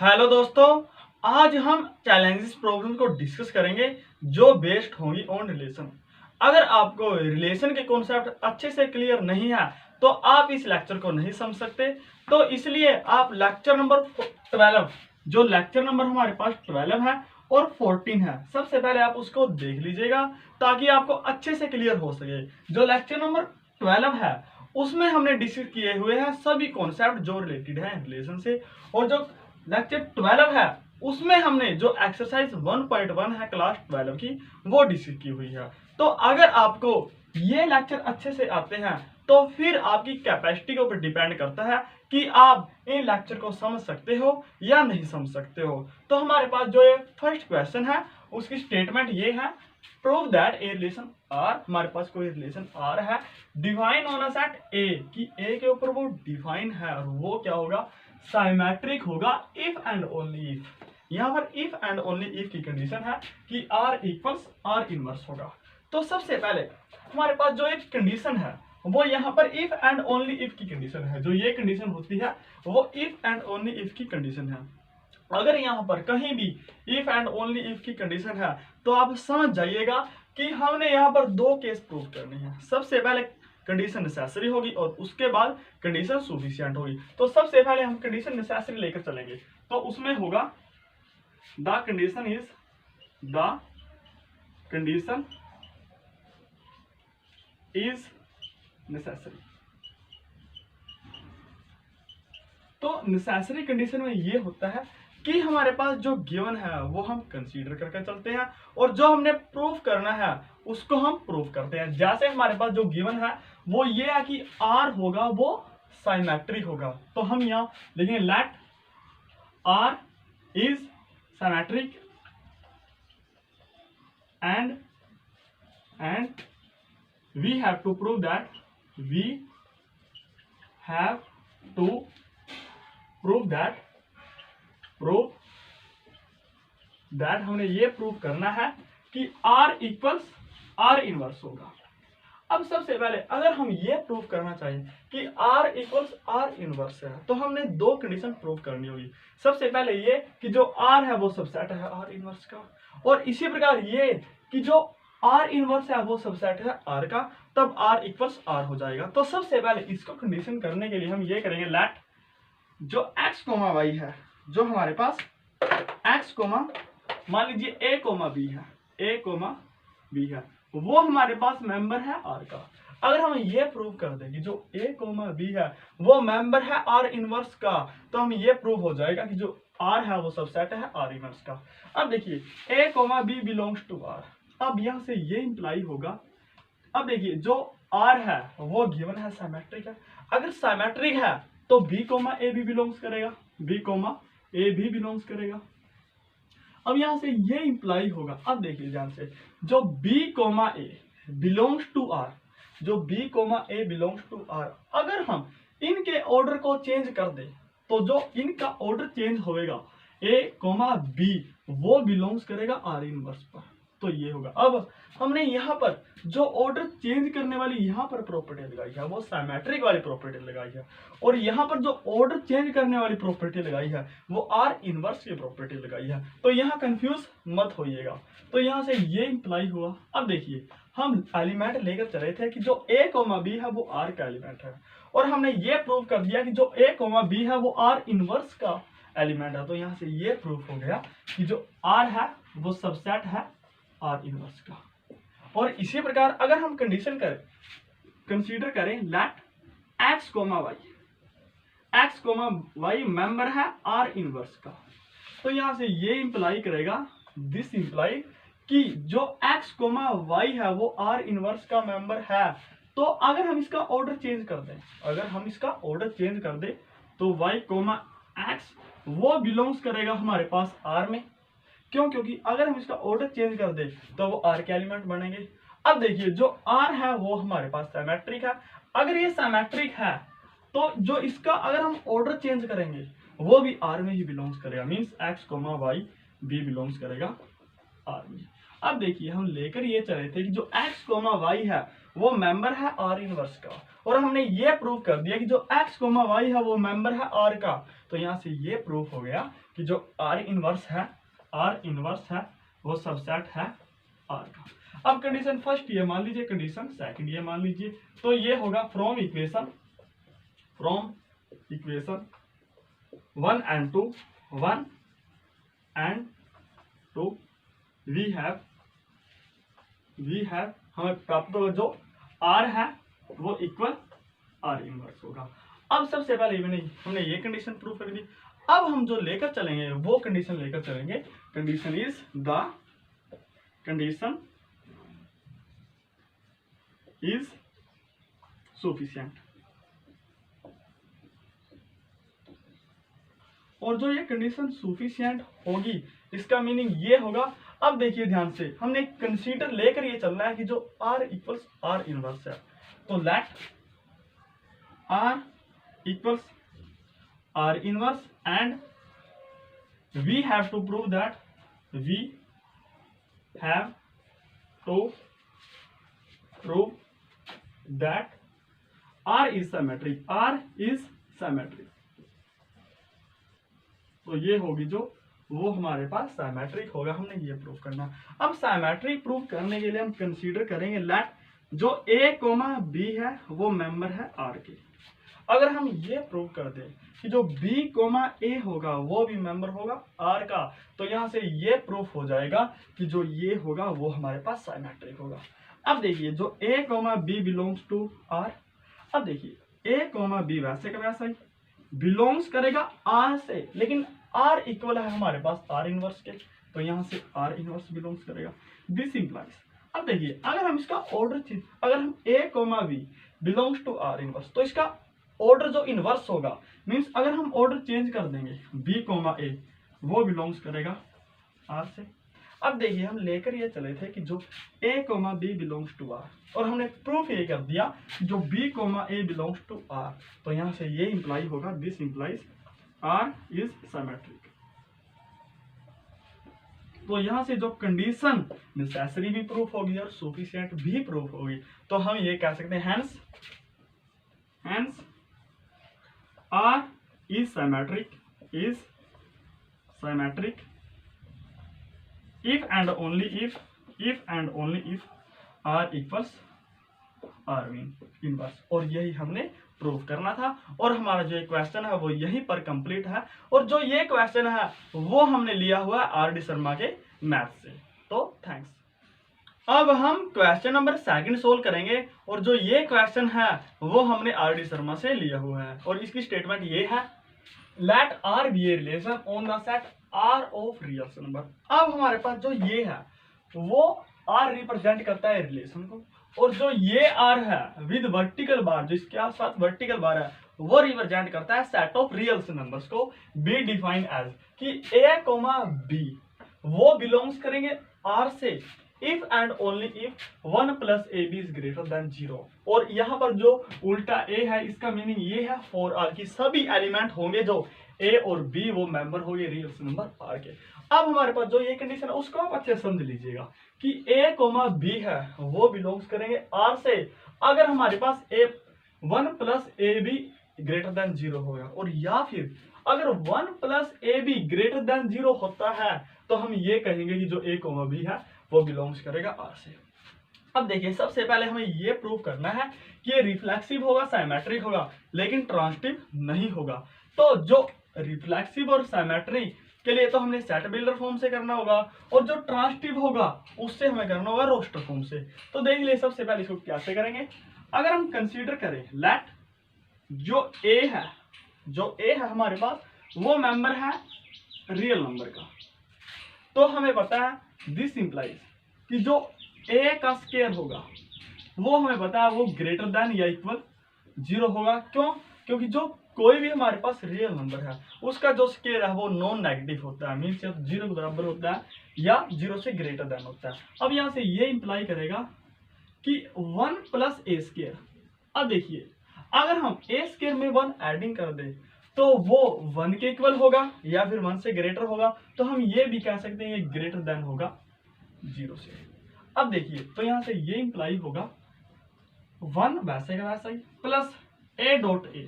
Hello दोस्तों, आज हम चैलेंजेस प्रॉब्लम को डिस्कस करेंगे जो बेस्ड होंगी ऑन रिलेशन। अगर आपको रिलेशन के कॉन्सेप्ट अच्छे से क्लियर नहीं है तो आप इस लेक्चर को नहीं समझ सकते। तो इसलिए आप लेक्चर नंबर 12, जो लेक्चर नंबर हमारे पास 12 है और 14 है, सबसे पहले आप उसको देख लीजिएगा ताकि आपको अच्छे से क्लियर हो सके। जो लेक्चर नंबर 12 है उसमें हमने डिस्कस किए हुए हैं सभी कॉन्सेप्ट जो रिलेटेड है रिलेशन से, और जो लेक्चर 12 है उसमें हमने जो एक्सरसाइज 1.1 है क्लास 12 की वो डिस्कस की हुई है। तो अगर आपको ये लेक्चर अच्छे से आते हैं तो फिर आपकी कैपेसिटी के ऊपर डिपेंड करता है कि आप इन लेक्चर को समझ सकते हो या नहीं समझ सकते हो। तो हमारे पास जो ये फर्स्ट क्वेश्चन है उसकी स्टेटमेंट ये है, prove that a relation R. हमारे पास कोई रिलेशन आर है, define on a set A, कि ए के ऊपर वो डिफाइन है और वो क्या होगा, साइमेट्रिक होगा इफ एंड ओनली इफ। यहाँ पर इफ एंड ओनली इफ की कंडीशन है कि आर इक्वल्स आर इनवर्स होगा। तो सबसे पहले हमारे पास जो एक कंडीशन है वो यहाँ पर इफ एंड ओनली इफ की कंडीशन है। जो ये कंडीशन होती है वो इफ एंड ओनली इफ की कंडीशन है। अगर यहाँ पर कहीं भी इफ एंड ओनली इफ की कंडीशन है तो आप समझ जाइएगा कि हमने यहाँ पर दो केस प्रूव करने हैं। सबसे पहले कंडीशन नेसेसरी होगी और उसके बाद कंडीशन सफिशिएंट होगी। तो सबसे पहले हम कंडीशन नेसेसरी लेकर चलेंगे, तो उसमें होगा द कंडीशन इज नेसेसरी। तो नेसेसरी कंडीशन में ये होता है कि हमारे पास जो गिवन है वो हम कंसीडर करके चलते हैं और जो हमने प्रूफ करना है उसको हम प्रूफ करते हैं। जैसे हमारे पास जो गिवन है वो ये है कि आर होगा वो साइमेट्रिक होगा, तो हम यहाँ लिखेंगे let R is symmetric and we have to prove that हमने ये प्रूव करना है कि R इक्वल्स R इनवर्स होगा। अब सबसे पहले अगर हम ये प्रूव करना चाहिए कि R इक्वल्स R इनवर्स है तो हमने दो कंडीशन प्रूव करनी होगी। सबसे पहले ये कि जो R है वो सबसेट है R इनवर्स का, और इसी प्रकार ये कि जो R इनवर्स है वो सबसेट है R का, तब R इक्वल्स R हो जाएगा। तो सबसे पहले इसको कंडीशन करने के लिए हम ये करेंगे, लेट जो x, y है, जो हमारे पास x, मान लीजिए a, b है, वो हमारे पास मेंबर है R का। अगर हम ये प्रूव कर दें कि जो a, b है वो मेंबर है R इनवर्स का, तो हम ये प्रूव हो जाएगा कि जो R है वो सबसेट है R इनवर्स का। अब देखिए a, b belongs to R। अब यहां से ये इंप्लाई होगा, अब देखिए जो R है वो गिवन है साइमेट्रिक है। अगर साइमेट्रिक है तो b, a भी बिलोंग्स करेगा, a भी बिलोंग्स करेगा। अब यहां से ये इंप्लाई होगा, अब देखिए ध्यान से, जो b, a belongs to r, जो b, a belongs to r, अगर हम इनके ऑर्डर को चेंज कर दें तो जो इनका ऑर्डर चेंज होएगा a, b वो बिलोंग्स करेगा r इनवर्स पर। तो ये होगा। अब हमने यहाँ पर जो ऑर्डर चेंज करने वाली यहाँ पर प्रॉपर्टी लगाई है वो साइमेट्रिक वाली प्रॉपर्टी लगाई है, और यहाँ पर जो ऑर्डर चेंज करने वाली प्रॉपर्टी लगाई है वो आर इनवर्स की प्रॉपर्टी लगाई है। तो यहाँ कंफ्यूज मत होइएगा। तो यहाँ से ये इंप्लाई हुआ। अब देखिए हम एलिमेंट लेकर चले थे कि जो a, b है वो r का एलिमेंट है, और हमने ये प्रूव कर दिया कि जो a, b है वो r इनवर्स का एलिमेंट है। तो यहाँ से ये प्रूफ हो गया कि जो r है वो सबसेट है R इनवर्स का। और इसी प्रकार अगर हम कंडीशन करें, कंसीडर करें लेट x, y मेंबर है R इनवर्स का, तो यहां से ये इंप्लाई करेगा, दिस इंप्लाई कि जो x, y है वो R इनवर्स का मेंबर है। तो अगर हम इसका ऑर्डर चेंज कर दें, तो y, x वो बिलोंग्स करेगा हमारे पास R में। क्यों? क्योंकि अगर हम इसका ऑर्डर चेंज कर दें तो वो R के एलिमेंट बनेंगे। अब देखिए जो R है वो हमारे पास सिमेट्रिक है। अगर ये सिमेट्रिक है तो जो इसका अगर हम ऑर्डर चेंज करेंगे वो भी R में ही बिलोंग्स करेगा, मींस x, y भी बिलोंग्स करेगा R में। अब देखिए हम लेकर ये चले थे कि जो x, y है वो मेंबर है R इनवर्स का, और हमने ये प्रूव कर दिया कि जो x, y है वो मेंबर है R का। तो यहाँ से ये प्रूफ हो गया कि जो R इनवर्स है वो सबसेट है R का। अब कंडीशन फर्स्ट ये मान लीजिए, कंडीशन सेकंड ये मान लीजिए, तो ये होगा from equation 1 and 2 we have हमें प्राप्त होगा जो R है वो इक्वल R इनवर्स होगा। अब सबसे पहले हमने ये कंडीशन प्रूव कर दी। अब हम जो लेकर चलेंगे वो कंडीशन लेकर चलेंगे, कंडीशन इज सफिशिएंट। और जो ये कंडीशन सफिशिएंट होगी इसका मीनिंग ये होगा, अब देखिए ध्यान से, हमने कंसीडर लेकर ये चलना है कि जो R इक्वल्स R इनवर्स है, तो let R equals R inverse and we have to prove that R is symmetric, तो ये होगी जो वो हमारे पास साइमेट्रिक होगा, हमने ये प्रूव करना। अब साइमेट्रिक प्रूव करने के लिए हम कंसीडर करेंगे लेट जो A, B है वो मेंबर है R के। अगर हम ये प्रूव कर दें कि जो B, A होगा वो भी मेंबर होगा R का, तो यहाँ से ये प्रूफ हो जाएगा कि जो ये होगा वो हमारे पास साइमेट्रिक होगा। अब देखिए जो A, B belongs to R, अब देखिए A, B वैसे का वैसा ही बिलोंग्स करेगा R से, लेकिन R इक्वल है हमारे पास R इनवर्स के, तो यहाँ से R इनवर्स बिलोंग्स करेगा। दिस इंप्लाइज, अब देखिए अगर हम इसका ऑर्डर चेंज, अगर हम A, B belongs to R inverse, तो इसका ऑर्डर जो इनवर्स होगा मींस अगर हम ऑर्डर चेंज कर देंगे B, A वो बिलोंग्स करेगा R से। अब देखिए हम लेकर ये चले थे कि जो A, B belongs to R, और हमने प्रूफ ये कर दिया कि जो B, A belongs to R, तो यहाँ से ये इंप्लाई होगा, this implies R is symmetric. तो यहाँ से जो कंडीशन नेसेसरी भी प्रूफ होगी और सफिशिएंट भी प्रूफ होगी, तो हम ये कह सकते हैं hence R is symmetric if and only if R equals R inverse. और यही हमने प्रूव करना था, और हमारा जो क्वेश्चन है वो यहीं पर कंप्लीट है, और जो ये क्वेश्चन है वो हमने लिया हुआ है R डी शर्मा के मैथ से। तो थैंक्स। अब हम क्वेश्चन नंबर सेकंड सोल्व करेंगे, और जो ये क्वेश्चन है वो हमने R डी शर्मा से लिया हुआ है, और इसकी स्टेटमेंट ये है let R be a relation on the set R of real number. अब हमारे पास जो ये है वो R रिप्रेजेंट करता है रिलेशन को, और जो ये R है विद वर्टिकल बार, जिसके साथ वर्टिकल बार है, वो रिप्रेजेंट करता है सेट ऑफ रियल नंबर्स को बी डिफाइन एज कि A, B वो बिलोंग्स करेंगे R से if and only if 1 + AB is greater than 0। और यहाँ पर जो उल्टा A है इसका मीनिंग ये है फॉर R की सभी एलिमेंट होंगे जो A और B वो मेंबर होंगे रियल नंबर R के। अब हमारे पास जो ये कंडीशन है उसको आप अच्छे समझ लीजिएगा कि A, B है वो बिलोंग्स करेंगे R से अगर हमारे पास 1 + AB ग्रेटर देन 0 होगा, और या फिर अगर 1 + AB ग्रेटर देन 0 होता है तो हम ये कहेंगे कि जो A, B है वो बिलोंग्स करेगा R से। अब देखिए सबसे पहले हमें ये प्रूव करना है कि ये रिफ्लेक्सिव होगा, साइमेट्रिक होगा, लेकिन ट्रांजिटिव नहीं होगा। तो जो रिफ्लेक्सिव और साइमेट्रिक के लिए तो हमने सेट बिल्डर फॉर्म से करना होगा, और जो ट्रांजिटिव होगा उससे हमें करना होगा रोस्टर फॉर्म से। तो देख लिए सबसे पहले इसको कैसे करेंगे। अगर हम कंसीडर करें लेट जो A है हमारे पास वो मेंबर है रियल नंबर का, तो हमें पता है दिस इंप्लाइज कि जो A का स्क्वायर होगा वो हमें पता है वो ग्रेटर देन या इक्वल 0 होगा। क्यों? क्योंकि जो कोई भी हमारे पास रियल नंबर है उसका जो स्क्वायर है वो नॉन नेगेटिव होता है, मीन्स 0 के बराबर होता है या 0 से ग्रेटर देन होता है। अब यहाँ से ये इंप्लाई करेगा कि 1 + A²। अब देखिए अगर हम A² में 1 एडिंग कर दे तो वो 1 के इक्वल होगा या फिर 1 से ग्रेटर होगा, तो हम ये भी कह सकते हैं ये ग्रेटर देन होगा 0 से। अब देखिए तो यहाँ से ये इंप्लाई होगा 1 वैसे का वैसा ही प्लस A.A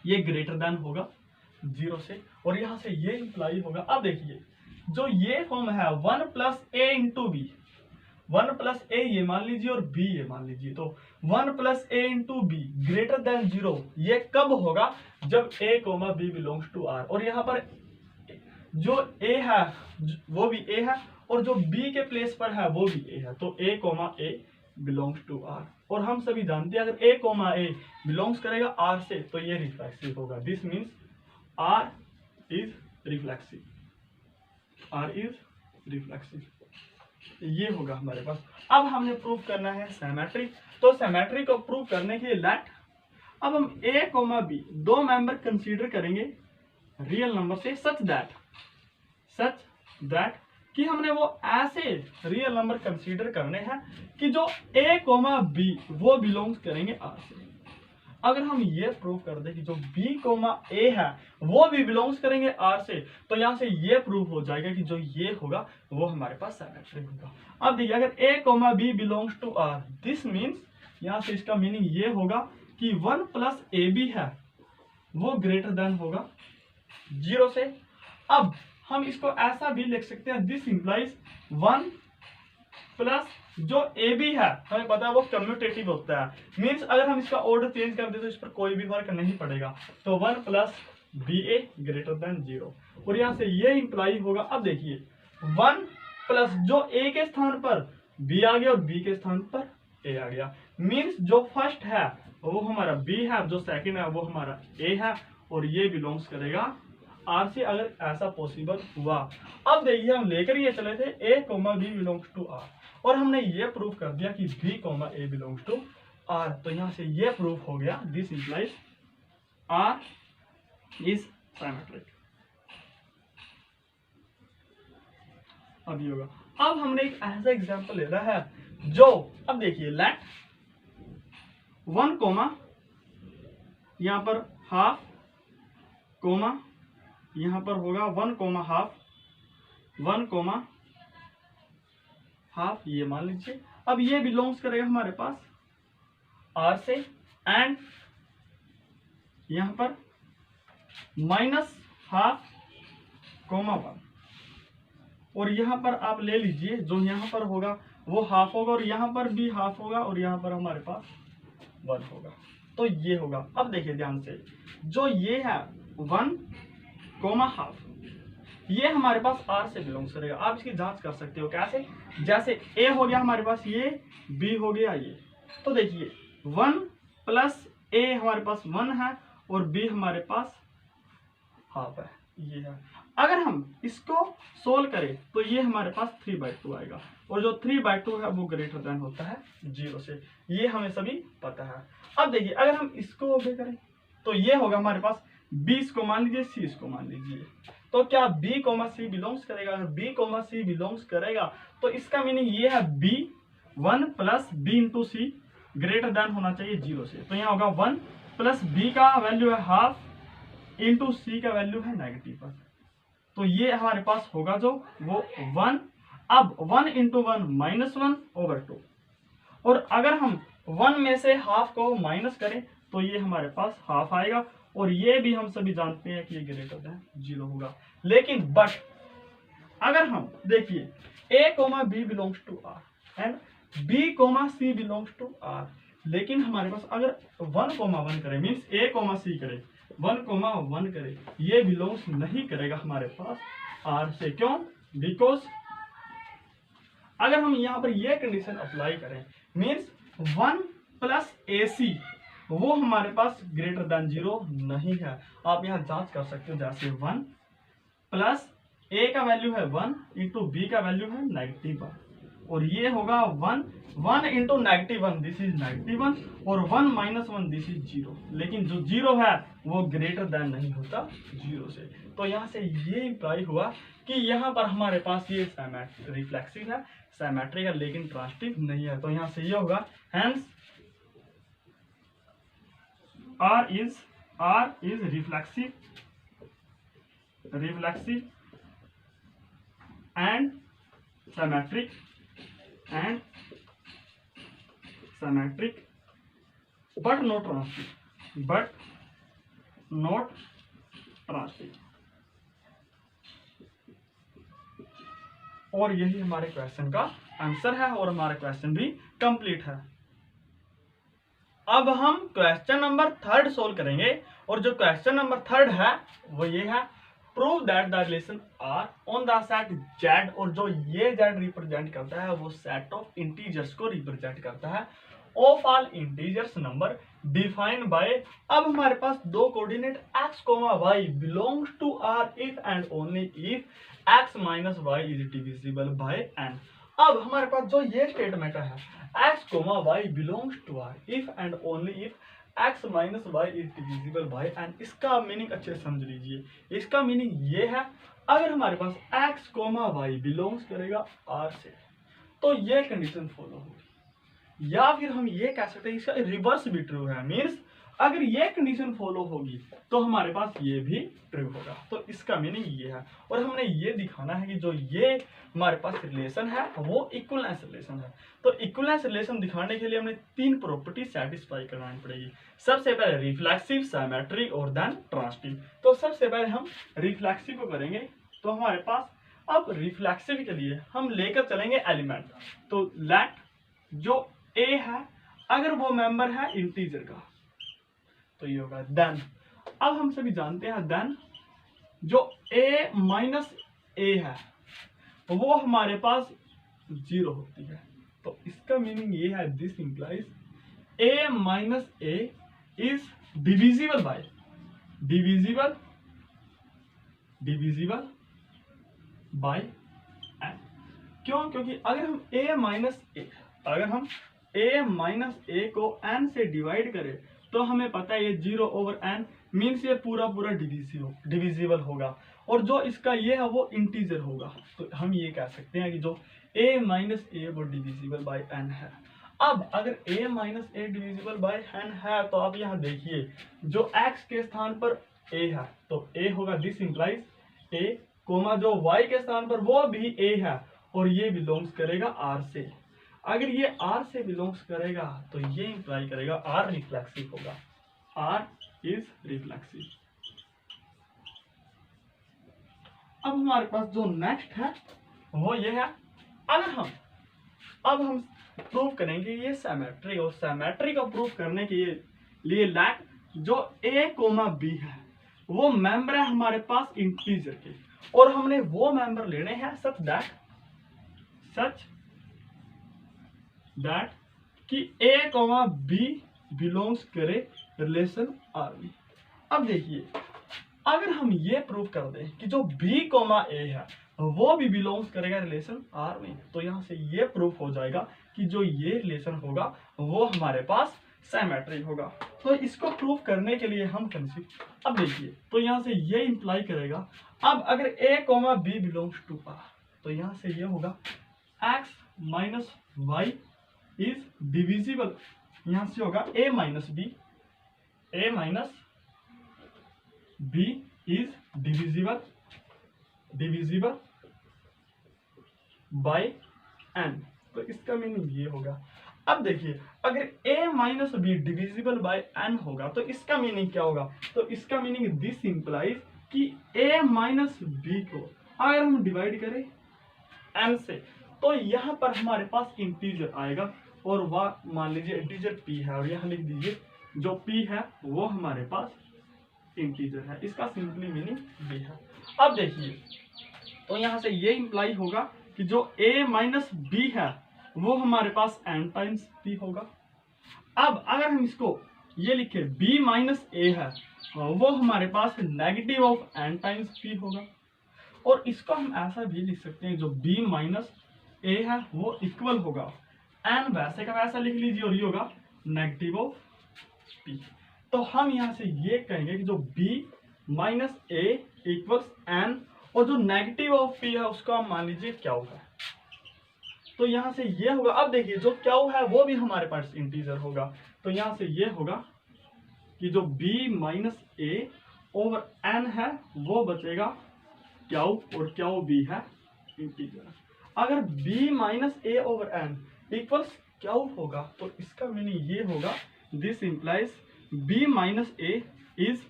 ये ग्रेटर देन होगा 0 से, और यहाँ से ये इंप्लाई होगा। अब देखिए जो ये फॉर्म है 1 plus A into B, 1 plus A ये मान लीजिए और बी ये मान लीजिए, तो 1 plus A into B greater than 0, ये कब होगा? जब A comma B belongs to R, और यहाँ पर जो ए है वो भी ए है और जो बी के प्लेस पर है वो भी ए है, तो A comma A belongs to R. और हम सभी जानते हैं अगर ए कोमा ए बिलोंग्स करेगा आर से तो ये रिफ्लेक्सिव होगा। This means R is reflexive, R is reflexive, ये होगा हमारे पास। अब हमने प्रूव करना है सिमेट्री, तो सिमेट्री को प्रूव करने के लिए लेट, अब हम ए कोमा बी दो मेंबर कंसीडर करेंगे रियल नंबर से सच दैट कि हमने वो ऐसे रियल नंबर कंसीडर करने हैं कि जो ए कोमा बी वो बिलोंग्स करेंगे आर से। अगर हम ये प्रूव कर दें कि जो बी कोमा ए है वो भी बिलोंग्स करेंगे आर से, तो यहाँ से ये प्रूव हो जाएगा कि जो ये होगा वो हमारे पास सिमेट्रिक होगा। अब देखिए अगर A comma B belongs to R, this means यहाँ से इसका मीनिंग ये होगा कि 1 प्लस ए बी है वो ग्रेटर देन होगा 0 से। अब हम इसको ऐसा भी लिख सकते हैं, दिस इंप्लाइज 1 प्लस जो ए बी है हमें पता है वो कम्यूटेटिव होता है, मीन्स अगर हम इसका ऑर्डर चेंज कर दे तो इस पर कोई भी फर्क नहीं पड़ेगा, तो 1 प्लस बी ए ग्रेटर देन 0, और यहाँ से ये इंप्लाई होगा। अब देखिए 1 प्लस जो ए के स्थान पर बी आ गया और बी के स्थान पर ए आ गया, मीन्स जो फर्स्ट है वो हमारा बी है, जो सेकंड है वो हमारा ए है, और ये बिलोंग्स करेगा आर से अगर ऐसा पॉसिबल हुआ। अब देखिए हम लेकर ये चले थे A comma B belongs to R, और हमने ये प्रूव कर दिया कि B comma A belongs to R, तो यहाँ से ये प्रूव हो गया, this implies R is symmetric. अब ये होगा। अब हमने एक ऐसा एग्जांपल लेना है जो, अब देखिए लेट 1 कोमा यहाँ पर हाफ कोमा यहाँ पर होगा 1 कोमा हाफ, 1 कोमा हाफ ये मान लीजिए। अब ये बिलोंग्स करेगा हमारे पास आर से, एंड यहाँ पर माइनस हाफ कोमा 1, और यहाँ पर आप ले लीजिए जो यहाँ पर होगा वो हाफ होगा और यहाँ पर भी हाफ होगा और यहाँ पर हमारे पास 1 होगा, तो ये होगा। अब देखिए ध्यान से जो ये है 1 कोमा हाफ, ये हमारे पास आर से बिलोंग्स करेगा। आप इसकी जांच कर सकते हो कैसे, जैसे ए हो गया हमारे पास ये, बी हो गया ये, तो देखिए 1 प्लस ए हमारे पास 1 है और बी हमारे पास हाफ है, ये है। अगर हम इसको सोल्व करें तो ये हमारे पास 3/2 आएगा, और जो 3/2 है वो ग्रेटर देन होता है 0 से, ये हमें सभी पता है। अब देखिए अगर हम इसको ओके करें तो ये होगा हमारे पास b इसको मान लीजिए, c इसको मान लीजिए, तो क्या b कोमा c बिलोंग्स करेगा? अगर b कोमा c बिलोंग्स करेगा तो इसका मीनिंग ये है b 1 प्लस b इंटू सी ग्रेटर देन होना चाहिए 0 से, तो यहाँ होगा 1 प्लस b का वैल्यू है हाफ इंटू c का वैल्यू है -1, तो ये हमारे पास होगा जो वो 1। अब 1 इंटू 1 -1/2, और अगर हम 1 में से हाफ को माइनस करें तो ये हमारे पास हाफ आएगा, और ये भी हम सभी जानते हैं कि ये ग्रेटर देन 0 होगा। लेकिन बट अगर हम देखिए a coma b belongs to r and b comma c belongs to r, लेकिन हमारे पास अगर 1 कोमा 1 करे, मीन्स a कोमा c करे, 1 कोमा 1 करे, ये बिलोंग्स नहीं करेगा हमारे पास r से। क्यों? बिकॉज अगर हम यहाँ पर ये कंडीशन अप्लाई करें, मीन्स 1 प्लस AC वो हमारे पास ग्रेटर देन 0 नहीं है। आप यहाँ जांच कर सकते हो, जैसे 1 प्लस a का वैल्यू है 1 इंटू b का वैल्यू है -1, और ये होगा 1 इंटू -1 दिस इज -1, और 1 माइनस 1 दिस इज 0, लेकिन जो 0 है वो ग्रेटर देन नहीं होता 0 से। तो यहाँ से ये इंप्लाई हुआ कि यहाँ पर हमारे पास ये रिफ्लेक्सिव है, सिमेट्रिक है, लेकिन ट्रांजिटिव नहीं है। तो यहाँ से ये होगा hence R is reflexive and symmetric but not transitive, transitive. और यही हमारे क्वेश्चन का आंसर है और हमारा क्वेश्चन भी कंप्लीट है। अब हम क्वेश्चन नंबर 3 सोल्व करेंगे और जो क्वेश्चन नंबर 3 है वो ये है, prove that the relation R on the set Z, और जो ये जेड रिप्रेजेंट करता है वो सेट ऑफ इंटीजर्स को रिप्रेजेंट करता है, of all integers number defined by. अब हमारे पास दो coordinate x, y belongs to r if and only if x minus y is divisible by n। अब हमारे पास जो ये स्टेटमेंट है, x, y belongs to r if and only if x minus y is divisible by n, इसका meaning अच्छे से समझ लीजिए। इसका मीनिंग ये है, अगर हमारे पास x, y बिलोंग्स करेगा r से तो ये कंडीशन फॉलो होगी, या फिर हम ये कह सकते हैं इसका रिवर्स भी ट्रू है। मीन्स अगर ये कंडीशन फॉलो होगी तो हमारे पास ये भी ट्रू होगा। तो इसका मीनिंग ये है, और हमने ये दिखाना है कि जो ये हमारे पास रिलेशन है वो इक्विवेलेंस रिलेशन है। तो इक्विवेलेंस रिलेशन दिखाने के लिए हमें 3 प्रॉपर्टी सेटिस्फाई करवानी पड़ेगी। सबसे पहले रिफ्लेक्सिव, सिमेट्री और देन ट्रांसटिव। तो सबसे पहले हम रिफ्लेक्सिव को करेंगे। तो हमारे पास अब रिफ्लेक्सिव के लिए हम लेकर चलेंगे एलिमेंट। तो लेट जो a है, अगर वो मेंबर है इंटीजर का तो ये होगा देन। अब हम सभी जानते हैं देन जो a माइनस a है वो हमारे पास 0 होती है। तो इसका मीनिंग ये है, this implies a minus a is divisible by n। क्यों? क्योंकि अगर हम a माइनस a को n से डिवाइड करें तो हमें पता है ये 0 ओवर n मीन्स ये पूरा डिविजिबल होगा, और जो इसका ये है वो इंटीजर होगा। तो हम ये कह सकते हैं कि जो a माइनस a वो डिविजिबल बाय n है। अब अगर a minus a divisible by n है तो आप यहाँ देखिए जो x के स्थान पर a है तो a होगा, दिस इंप्लाइज a, कोमा जो y के स्थान पर वो भी a है और ये बिलोंग्स करेगा r से। अगर ये r से बिलोंग्स करेगा तो ये इंप्लाई करेगा r रिफ्लेक्सिव होगा, r इज रिफ्लेक्सिव। अब हमारे पास जो नेक्स्ट है वो ये है, अगर हम प्रूव करेंगे ये सिमेट्री, और सिमेट्री को प्रूव करने के लिए लेट जो a, b है वो मेंबर है हमारे पास इंटीजर के, और हमने वो मेंबर लेने हैं सच दैट कि a, b बिलोंग्स करे रिलेशन r में। अब देखिए अगर हम ये प्रूव कर दें कि जो b, a है वो भी बिलोंग्स करेगा रिलेशन r में, तो यहाँ से ये प्रूफ हो जाएगा कि जो ये रिलेशन होगा वो हमारे पास सिमेट्री होगा। तो इसको प्रूफ करने के लिए हम कंसीडर, अब देखिए तो यहाँ से ये इंप्लाई करेगा, अब अगर a, b belongs to r तो यहाँ से ये होगा x minus y is divisible, यहाँ से होगा a minus b is divisible by n। तो इसका मीनिंग ये होगा। अब देखिए अगर a minus b divisible by n होगा तो इसका मीनिंग क्या होगा? तो इसका मीनिंग दिस इंप्लाइज कि a माइनस b को अगर हम डिवाइड करें n से तो यहाँ पर हमारे पास इंटीजर आएगा, और वह मान लीजिए इंटीजर p है, और यहाँ लिख दीजिए जो p है वो हमारे पास इंटीजर है। इसका सिंपली मीनिंग b है। अब देखिए तो यहाँ से ये इंप्लाई होगा कि जो a माइनस b है वो हमारे पास n टाइम्स p होगा। अब अगर हम इसको ये लिखे b माइनस a है वो हमारे पास negative of n times p होगा, और इसको हम ऐसा भी लिख सकते हैं जो b माइनस a है वो इक्वल होगा n वैसे का वैसा लिख लीजिए, और ये होगा नेगेटिव ऑफ p। तो हम यहाँ से ये कहेंगे कि जो b minus a equals n, और जो नेगेटिव ऑफ p है उसको हम मान लीजिए क्यू है। तो यहाँ से ये होगा, अब देखिए जो क्यू है वो भी हमारे पास इंटीजर होगा, तो यहाँ से ये होगा कि जो b minus a over n है वो बचेगा क्यू, और क्यू b है इंटीजर। अगर b minus a over n equals Q होगा तो इसका मीनिंग ये होगा, this implies b minus a is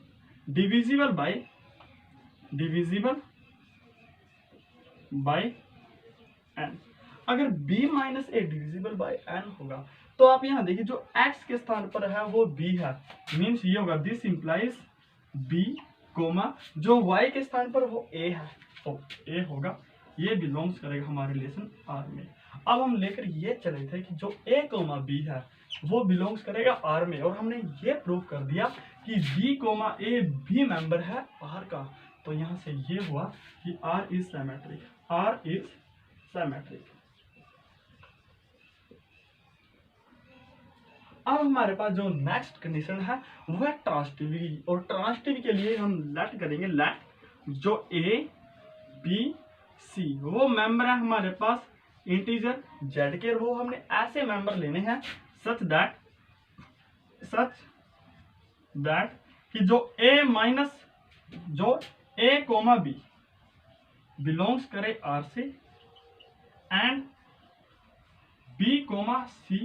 divisible bye divisible by n। अगर b minus A divisible by n होगा तो आप यहाँ देखिए जो x के स्थान पर है वो b है, मीन्स ये होगा दिस इंप्लाइज b कोमा जो y के स्थान पर वो a है तो a होगा, ये बिलोंग्स करेगा हमारे रिलेशन R में। अब हम लेकर ये चले थे कि जो a कोमा b है वो बिलोंग्स करेगा R में, और हमने ये प्रूव कर दिया कि b कोमा a भी मेंबर है R का। तो यहाँ से ये हुआ कि R is symmetric, R is symmetric. अब हमारे पास जो नेक्स्ट कंडीशन है वो है ट्रांसिटिविटी, और ट्रांसिटिविटी के लिए हम लेट करेंगे लेट जो a b c वो मेंबर है हमारे पास इंटीजर z के, वो हमने ऐसे मेंबर लेने हैं सच दैट कि जो a माइनस जो a कोमा b बिलोंग्स करे R से एंड b कोमा c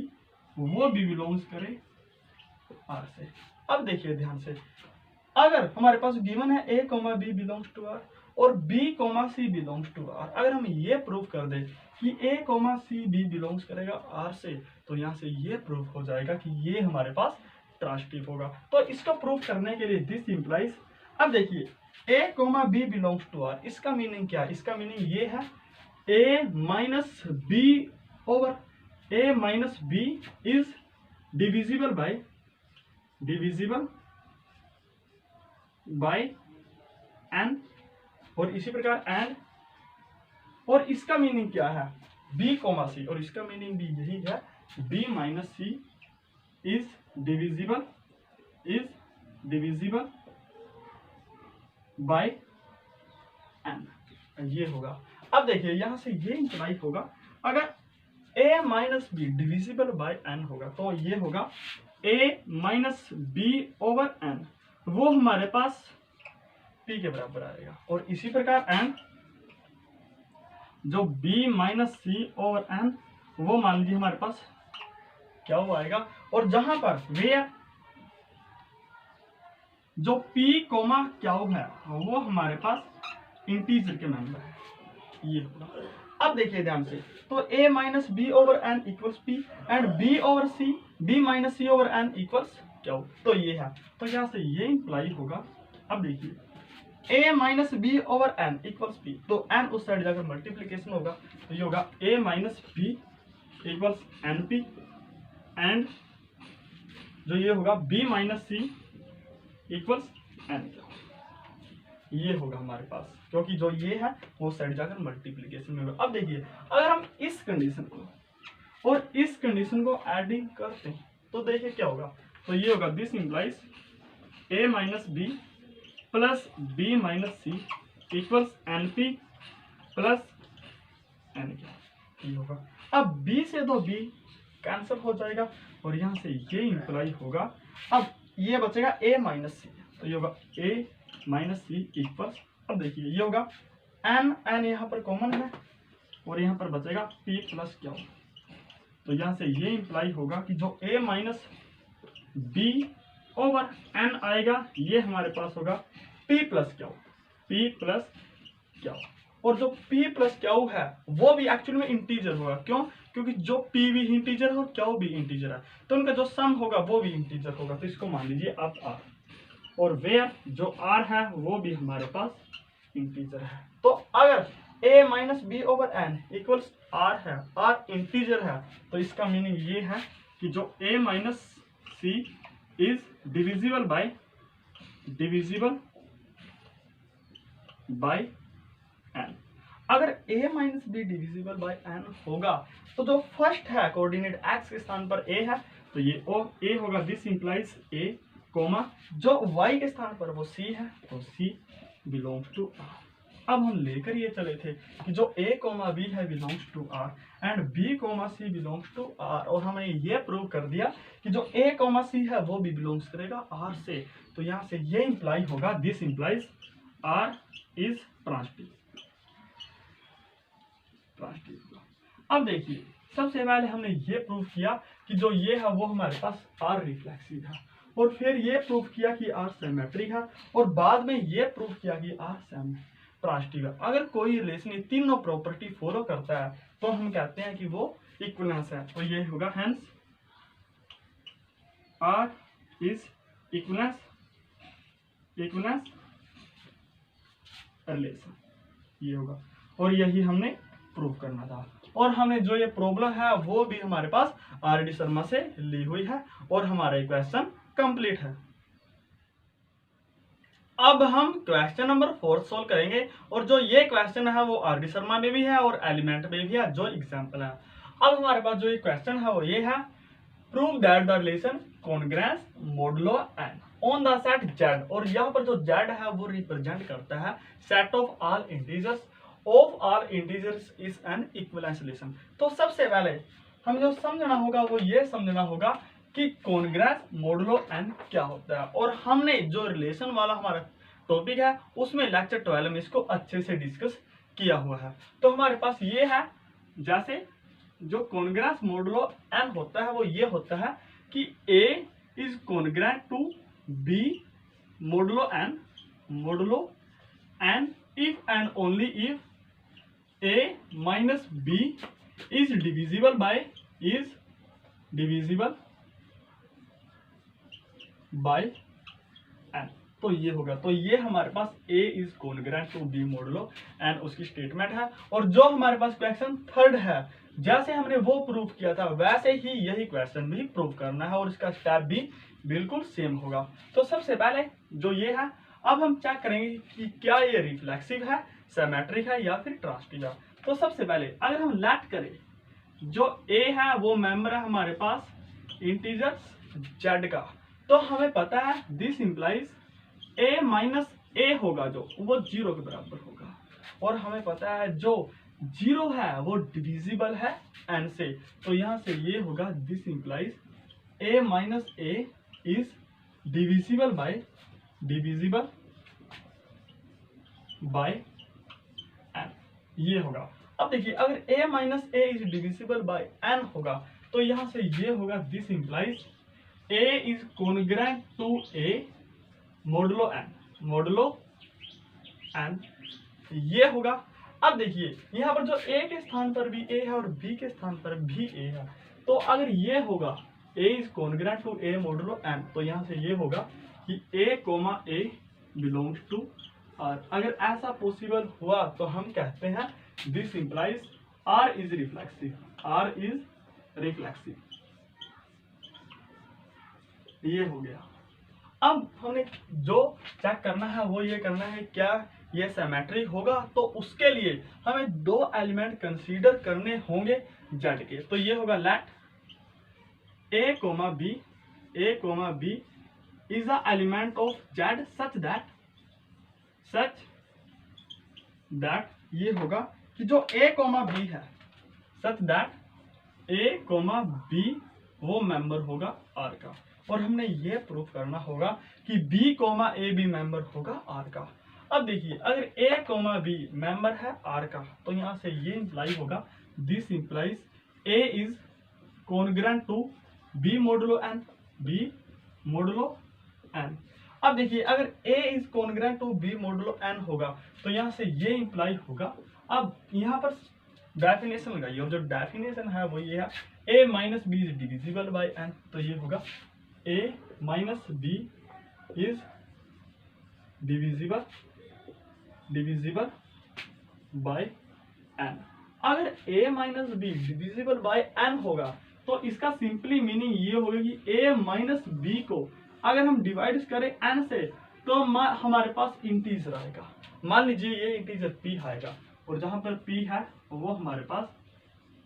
वो भी बिलोंग्स करे R से। अब देखिए ध्यान से, अगर हमारे पास गिवन है a coma b belongs to R और b comma c belongs to R, अगर हम ये प्रूव कर दें कि a comma c b belongs करेगा R से, तो यहाँ से ये प्रूव हो जाएगा कि ये हमारे पास ट्रांसिटिव होगा। तो इसको प्रूव करने के लिए दिस इंप्लाइज, अब देखिए a coma b belongs to R, इसका मीनिंग क्या है? इसका मीनिंग ये है a minus b over a minus b is divisible by n, और इसी प्रकार n, और इसका मीनिंग क्या है b कोमा c, और इसका मीनिंग भी यही है b minus c is divisible by n, ये होगा। अब देखिए यहाँ से ये इंप्लाई होगा, अगर a minus B divisible by n होगा तो ये होगा a minus B over n, वो हमारे पास p के बराबर आएगा, और इसी प्रकार n जो b minus C over n वो मान लीजिए हमारे पास क्या वो आएगा, और जहां पर वेयर जो p कोमा क्या है वो हमारे पास इंटीजर के मेंबर है, ये होगा। अब देखिए ध्यान से, तो a minus B over n equals p and b over c b minus C over n equals क्या, तो ये है, तो यहाँ से ये इंप्लाई होगा। अब देखिए a minus B over n equals p, तो n उस साइड जाकर मल्टीप्लीकेशन होगा, तो ये होगा a minus b equals np and जो ये होगा b minus c equals n, ये होगा हमारे पास, क्योंकि जो ये है वो साइड जाकर मल्टीप्लीकेशन में होगा। अब देखिए अगर हम इस कंडीशन को और इस कंडीशन को एडिंग करते हैं तो देखिए क्या होगा, तो ये होगा this implies a minus B plus b minus C equals np plus n, ये होगा। अब b से तो b कैंसिल हो जाएगा और यहाँ से ये इंप्लाई होगा, अब ये बचेगा a माइनस सी, तो ये होगा a माइनस सी इक्वल्स, अब देखिए ये होगा n यहाँ पर कॉमन है और यहाँ पर बचेगा p प्लस क्या होगा, तो यहाँ से ये इंप्लाई होगा कि जो a minus b over n आएगा ये हमारे पास होगा p प्लस क्या, p प्लस क्या, और जो p प्लस क्या है वो भी एक्चुअल में इंटीजर होगा, क्यों? क्योंकि जो p भी इंटीजर है और क्या भी इंटीजर है, तो उनका जो सम होगा वो भी इंटीजर होगा, तो इसको मान लीजिए आप r, और वेयर जो r है वो भी हमारे पास इंटीजर है। तो अगर a minus B over n equals r है, r इंटीजर है, तो इसका मीनिंग ये है कि जो a minus C is divisible by n। अगर a minus B divisible by n होगा तो जो फर्स्ट है कोऑर्डिनेट x के स्थान पर a है, तो ये a होगा, दिस इंप्लाइज a कोमा जो y के स्थान पर वो c है, तो c बिलोंग्स टू r। अब हम लेकर ये चले थे कि जो a कोमा b है belongs to r and b comma c belongs to r, और हमने ये प्रूव कर दिया कि जो a कोमा c है वो भी बिलोंग्स करेगा r से, तो यहाँ से ये इंप्लाई होगा this implies r is transitive. अब देखिए सबसे पहले हमने ये प्रूव किया कि जो ये है वो हमारे पास r रिफ्लेक्सिव है, और फिर ये प्रूव किया कि आर सिमेट्रिक है, और बाद में ये प्रूव किया कि आर सेम ट्रांजिटिव है। अगर कोई रिलेशन ये तीनों प्रॉपर्टी फॉलो करता है तो हम कहते हैं कि वो इक्विवेलेंस है। तो ये होगा hence R is equivalence relation, ये होगा। और यही हमने प्रूव करना था, और हमने जो ये प्रॉब्लम है वो भी हमारे पास आर.डी. शर्मा से ली हुई है, और हमारा ये क्वेश्चन कंप्लीट है। अब हम क्वेश्चन नंबर 4 सोल्व करेंगे, और जो ये क्वेश्चन है वो आर.डी. शर्मा में भी है और एलिमेंट में भी है, जो एग्जाम्पल है। अब हमारे पास जो ये क्वेश्चन है वो ये है, prove that the relation congruence modulo N on the set Z, और यहाँ पर जो Z है वो रिप्रेजेंट करता है set of all integers of all integers is an equivalence relation. तो सबसे पहले हमें जो समझना होगा वो ये समझना होगा कि कॉन्ग्रेंस मोडुलो एन क्या होता है, और हमने जो रिलेशन वाला हमारा टॉपिक है उसमें लेक्चर 12 में इसको अच्छे से डिस्कस किया हुआ है। तो हमारे पास ये है, जैसे जो कॉन्ग्रेंस मोडुलो एन होता है वो ये होता है कि A is congruent to B modulo N if and only if A minus B is divisible by n। तो ये होगा, तो ये हमारे पास A is congruent to B modulo N उसकी स्टेटमेंट है। और जो हमारे पास क्वेश्चन 3 है, जैसे हमने वो प्रूव किया था वैसे ही यही क्वेश्चन भी प्रूव करना है, और इसका स्टेप भी बिल्कुल सेम होगा। तो सबसे पहले जो ये है, अब हम चेक करेंगे कि क्या ये रिफ्लेक्सिव है, सिमेट्रिक है या फिर ट्रांजिटिव है। तो सबसे पहले अगर हम लेट करें, जो A है वो मेंबर है हमारे पास इंटीजर्स Z का, तो हमें पता है this implies A minus A होगा जो वो 0 के बराबर होगा, और हमें पता है जो 0 है वो डिविजिबल है n से, तो यहां से ये होगा this implies A minus A is divisible by n, ये होगा। अब देखिए अगर A minus A is divisible by n होगा तो यहां से ये होगा this implies A is congruent to A modulo n, ये होगा। अब देखिए यहाँ पर जो A के स्थान पर भी A है और B के स्थान पर भी A है, तो अगर ये होगा A is congruent to A modulo n, तो यहाँ से ये होगा कि A बिलोंग्स टू R। अगर ऐसा पॉसिबल हुआ तो हम कहते हैं this implies R is reflexive, ये हो गया। अब हमने जो चेक करना है वो ये करना है क्या ये सिमेट्रिक होगा, तो उसके लिए हमें 2 एलिमेंट कंसीडर करने होंगे Z के। तो ये होगा let A, B is the element of Z such that ये होगा कि जो A, B है सच दैट A, B वो मेंबर होगा R का, और हमने ये प्रूव करना होगा कि B, A भी मेंबर होगा R का। अब देखिए अगर A, B मेंबर है R का, तो यहाँ से ये इंप्लाई होगा this implies A is congruent to B modulo n। अब देखिए अगर A is congruent to B modulo n होगा तो यहाँ से ये इंप्लाई होगा। अब यहाँ पर डेफिनेशन लगाइए, और जो डेफिनेशन है वो ये है A minus B is divisible by n, तो ये होगा A minus B is divisible by n। अगर A minus B divisible by n होगा तो इसका सिंपली मीनिंग ये होगा कि A माइनस B को अगर हम डिवाइड करें n से तो हमारे पास इंटीजर आएगा। मान लीजिए ये इंटीजर P आएगा, और जहां पर P है वो हमारे पास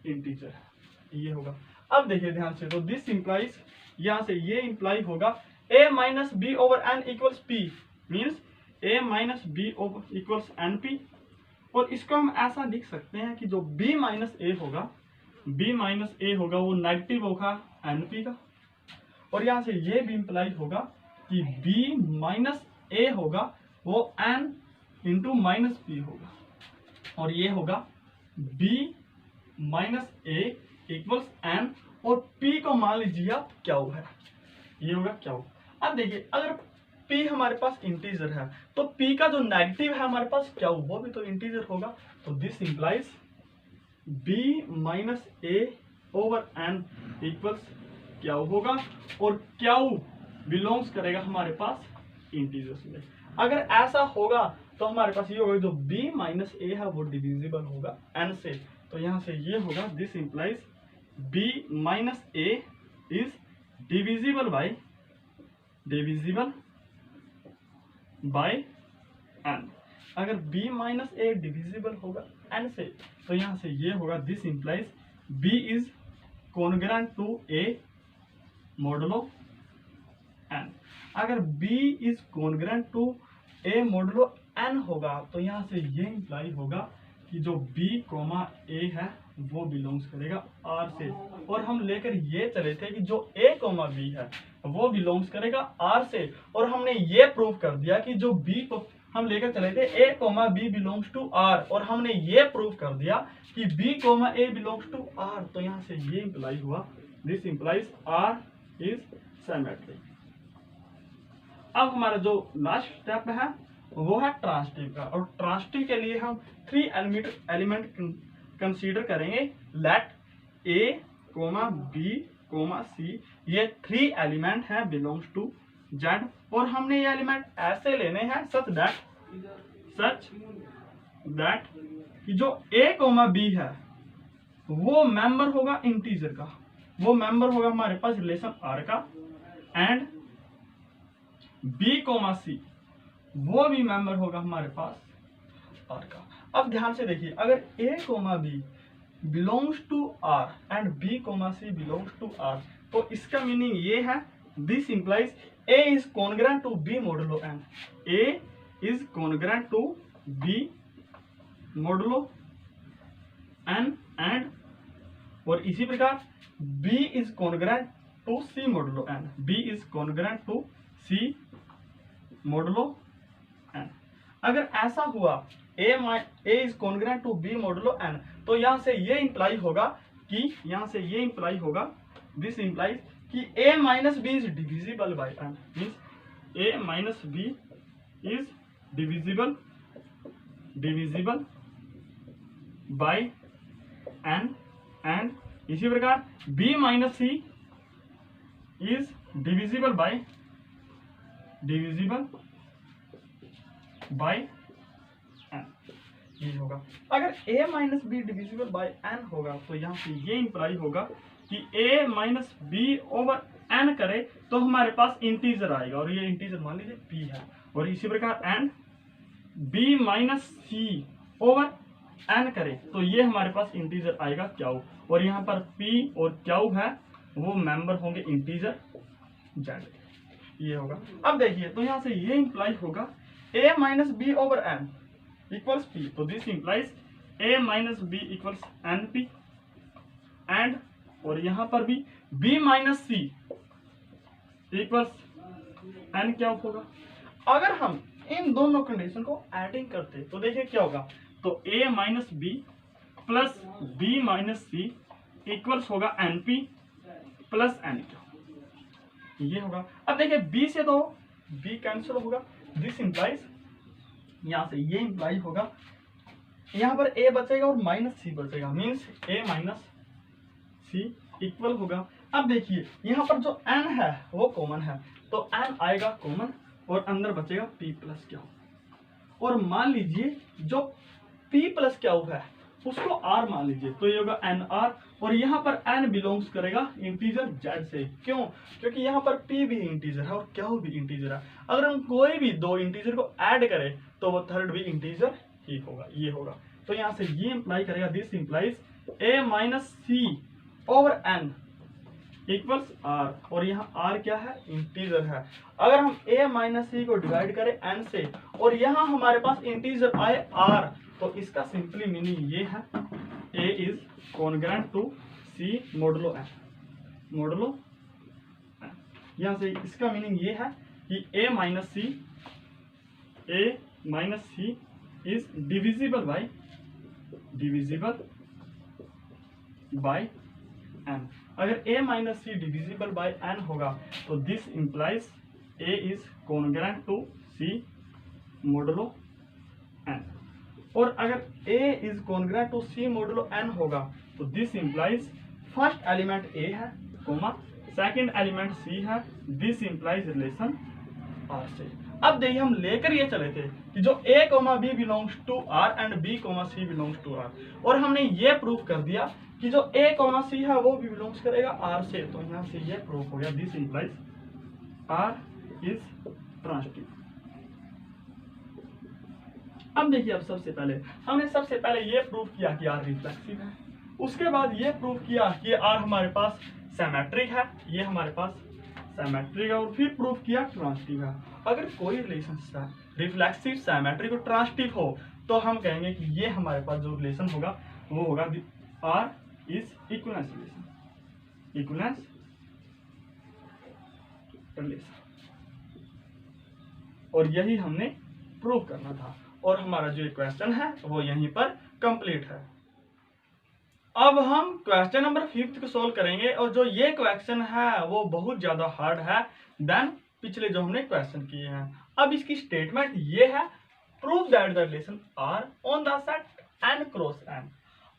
इंटीजर है, ये होगा। अब देखिए ध्यान से, तो दिस इंप्लाइज यहाँ से ये इंप्लाई होगा A minus B over n equals P, means A minus B over equals NP। और इसको हम ऐसा लिख सकते हैं कि जो B माइनस A होगा वो नेगेटिव होगा NP का, और यहाँ से ये भी इंप्लाई होगा कि B माइनस A होगा वो n इंटू माइनस P होगा, और ये होगा B minus A equals n, और P को मान लीजिए आप क्या है, ये होगा क्या। अब देखिए अगर p हमारे पास इंटीजर है तो p का जो नेगेटिव है हमारे पास क्या वो भी तो इंटीजर होगा, तो this implies b minus a over n equals क्या होगा, और क्या बिलोंग्स करेगा हमारे पास इंटीजर्स में। अगर ऐसा होगा तो हमारे पास ये होगा जो b माइनस a है वो डिविजिबल होगा n से, तो यहाँ से ये होगा this implies b minus a is divisible by n। अगर b माइनस a डिविजिबल होगा n से, तो यहाँ से ये होगा this implies b is congruent to a modulo n। अगर b is congruent to a modulo n होगा तो यहाँ से ये इंप्लाई होगा कि जो b कोमा a है वो बिलोंग्स करेगा r से, और हम लेकर ये चले थे कि जो a कोमा b है वो बिलोंग्स करेगा r से, और हमने ये प्रूव कर दिया कि जो b को हम लेकर चले थे a coma b belongs to r, और हमने ये प्रूव कर दिया कि b comma a belongs to r, तो यहाँ से ये इंप्लाई हुआ this implies r is symmetric. अब हमारा जो लास्ट स्टेप है वो है ट्रांसिटिव का, और ट्रांसिटिव के लिए हम 3 एलिमेंट कंसीडर करेंगे। लेट a, b, c ये 3 एलिमेंट हैं बिलोंग्स टू z, और हमने ये एलिमेंट ऐसे लेने हैं सच दैट कि जो a, b है वो मेंबर होगा इंटीजर का, वो मेंबर होगा हमारे पास रिलेशन r का, एंड b, c वो भी मेंबर होगा हमारे पास r का। अब ध्यान से देखिए अगर a, b belongs to r and b, c belongs to r, तो इसका मीनिंग ये है this implies a is congruent to b modulo n, a is congruent to b modulo n, and और इसी प्रकार b is congruent to c modulo n, b is congruent to c modulo n। अगर ऐसा हुआ a is congruent to b modulo n, तो यहाँ से ये इंप्लाई होगा दिस इंप्लाइज कि a minus b is divisible by n, means a minus b is divisible by n, and इसी प्रकार b minus c is divisible by n, ये होगा। अगर a minus b divisible by n होगा तो यहाँ से ये इंप्लाई होगा कि a minus b over n करे तो हमारे पास इंटीजर आएगा, और ये इंटीजर मान लीजिए p है, और इसी प्रकार n b minus c over n करे तो ये हमारे पास इंटीजर आएगा q, और यहाँ पर p और q है वो मेंबर होंगे इंटीजर z, ये होगा। अब देखिए तो यहाँ से ये इंप्लाई होगा a minus b over n equals p, तो this implies a minus b equals np, and और यहाँ पर भी b minus c equals n क्या होगा। अगर हम इन दोनों कंडीशन को एडिंग करते तो देखिए क्या होगा, तो a minus b plus b minus c equals होगा np प्लस n, ये होगा। अब देखिए b से तो b कैंसिल होगा, दिस इंप्लाइज यहाँ से ये इंप्लाई होगा यहाँ पर a बचेगा और माइनस c बचेगा, means a minus c equal होगा। अब देखिए यहाँ पर जो n है वो कॉमन है, तो n आएगा कॉमन और अंदर बचेगा p प्लस q, और मान लीजिए जो p प्लस q है उसको r मान लीजिए, तो ये होगा nr, और यहाँ पर n बिलोंग्स करेगा इंटीजर z से। क्यों? क्योंकि यहाँ पर p भी इंटीजर है और q भी इंटीजर है। अगर हम कोई भी दो इंटीजर को ऐड करें तो वो थर्ड भी इंटीजर ही होगा, ये होगा। तो यहाँ से ये इंप्लाई करेगा this implies a minus c over n equals r, और यहाँ r क्या है, इंटीजर है। अगर हम a माइनस c को डिवाइड करें n से और यहाँ हमारे पास इंटीजर आए r, तो इसका सिंपली मीनिंग ये है a is congruent to c modulo n। यहाँ से इसका मीनिंग ये है कि a minus c is divisible by n। अगर a minus c divisible by n होगा तो this implies A is congruent to C modulo N. और अगर A is congruent to C modulo N होगा तो this implies first element A है comma second element सी है, this implies relation are से। अब देखिए हम लेकर ये चले थे कि जो a comma B belongs to R and b comma C belongs to R, और हमने ये प्रूव कर दिया कि जो a कोमा सी है वो भी बिलोंग्स करेगा r से। तो यहाँ से ये प्रूव हो गया this implies r is transitive. अब देखिए अब सबसे पहले ये प्रूव किया कि r रिफ्लेक्सिव है, उसके बाद ये प्रूव किया कि r हमारे पास सिमेट्रिक है, ये हमारे पास सिमेट्रिक है, और फिर प्रूव किया ट्रांजिटिव है। अगर कोई रिलेशन रिफ्लेक्सिव सिमेट्रिक और ट्रांजिटिव हो तो हम कहेंगे कि ये हमारे पास जो रिलेशन होगा वो होगा R इज इक्विवेलेंस रिलेशन, और यही हमने प्रूव करना था, और हमारा जो क्वेश्चन है वो यहीं पर कंप्लीट है। अब हम क्वेश्चन नंबर 5 को सोल्व करेंगे, और जो ये क्वेश्चन है वो बहुत ज्यादा हार्ड है देन पिछले जो हमने क्वेश्चन किए हैं। अब इसकी स्टेटमेंट ये है, prove that the relation R on the set n cross n।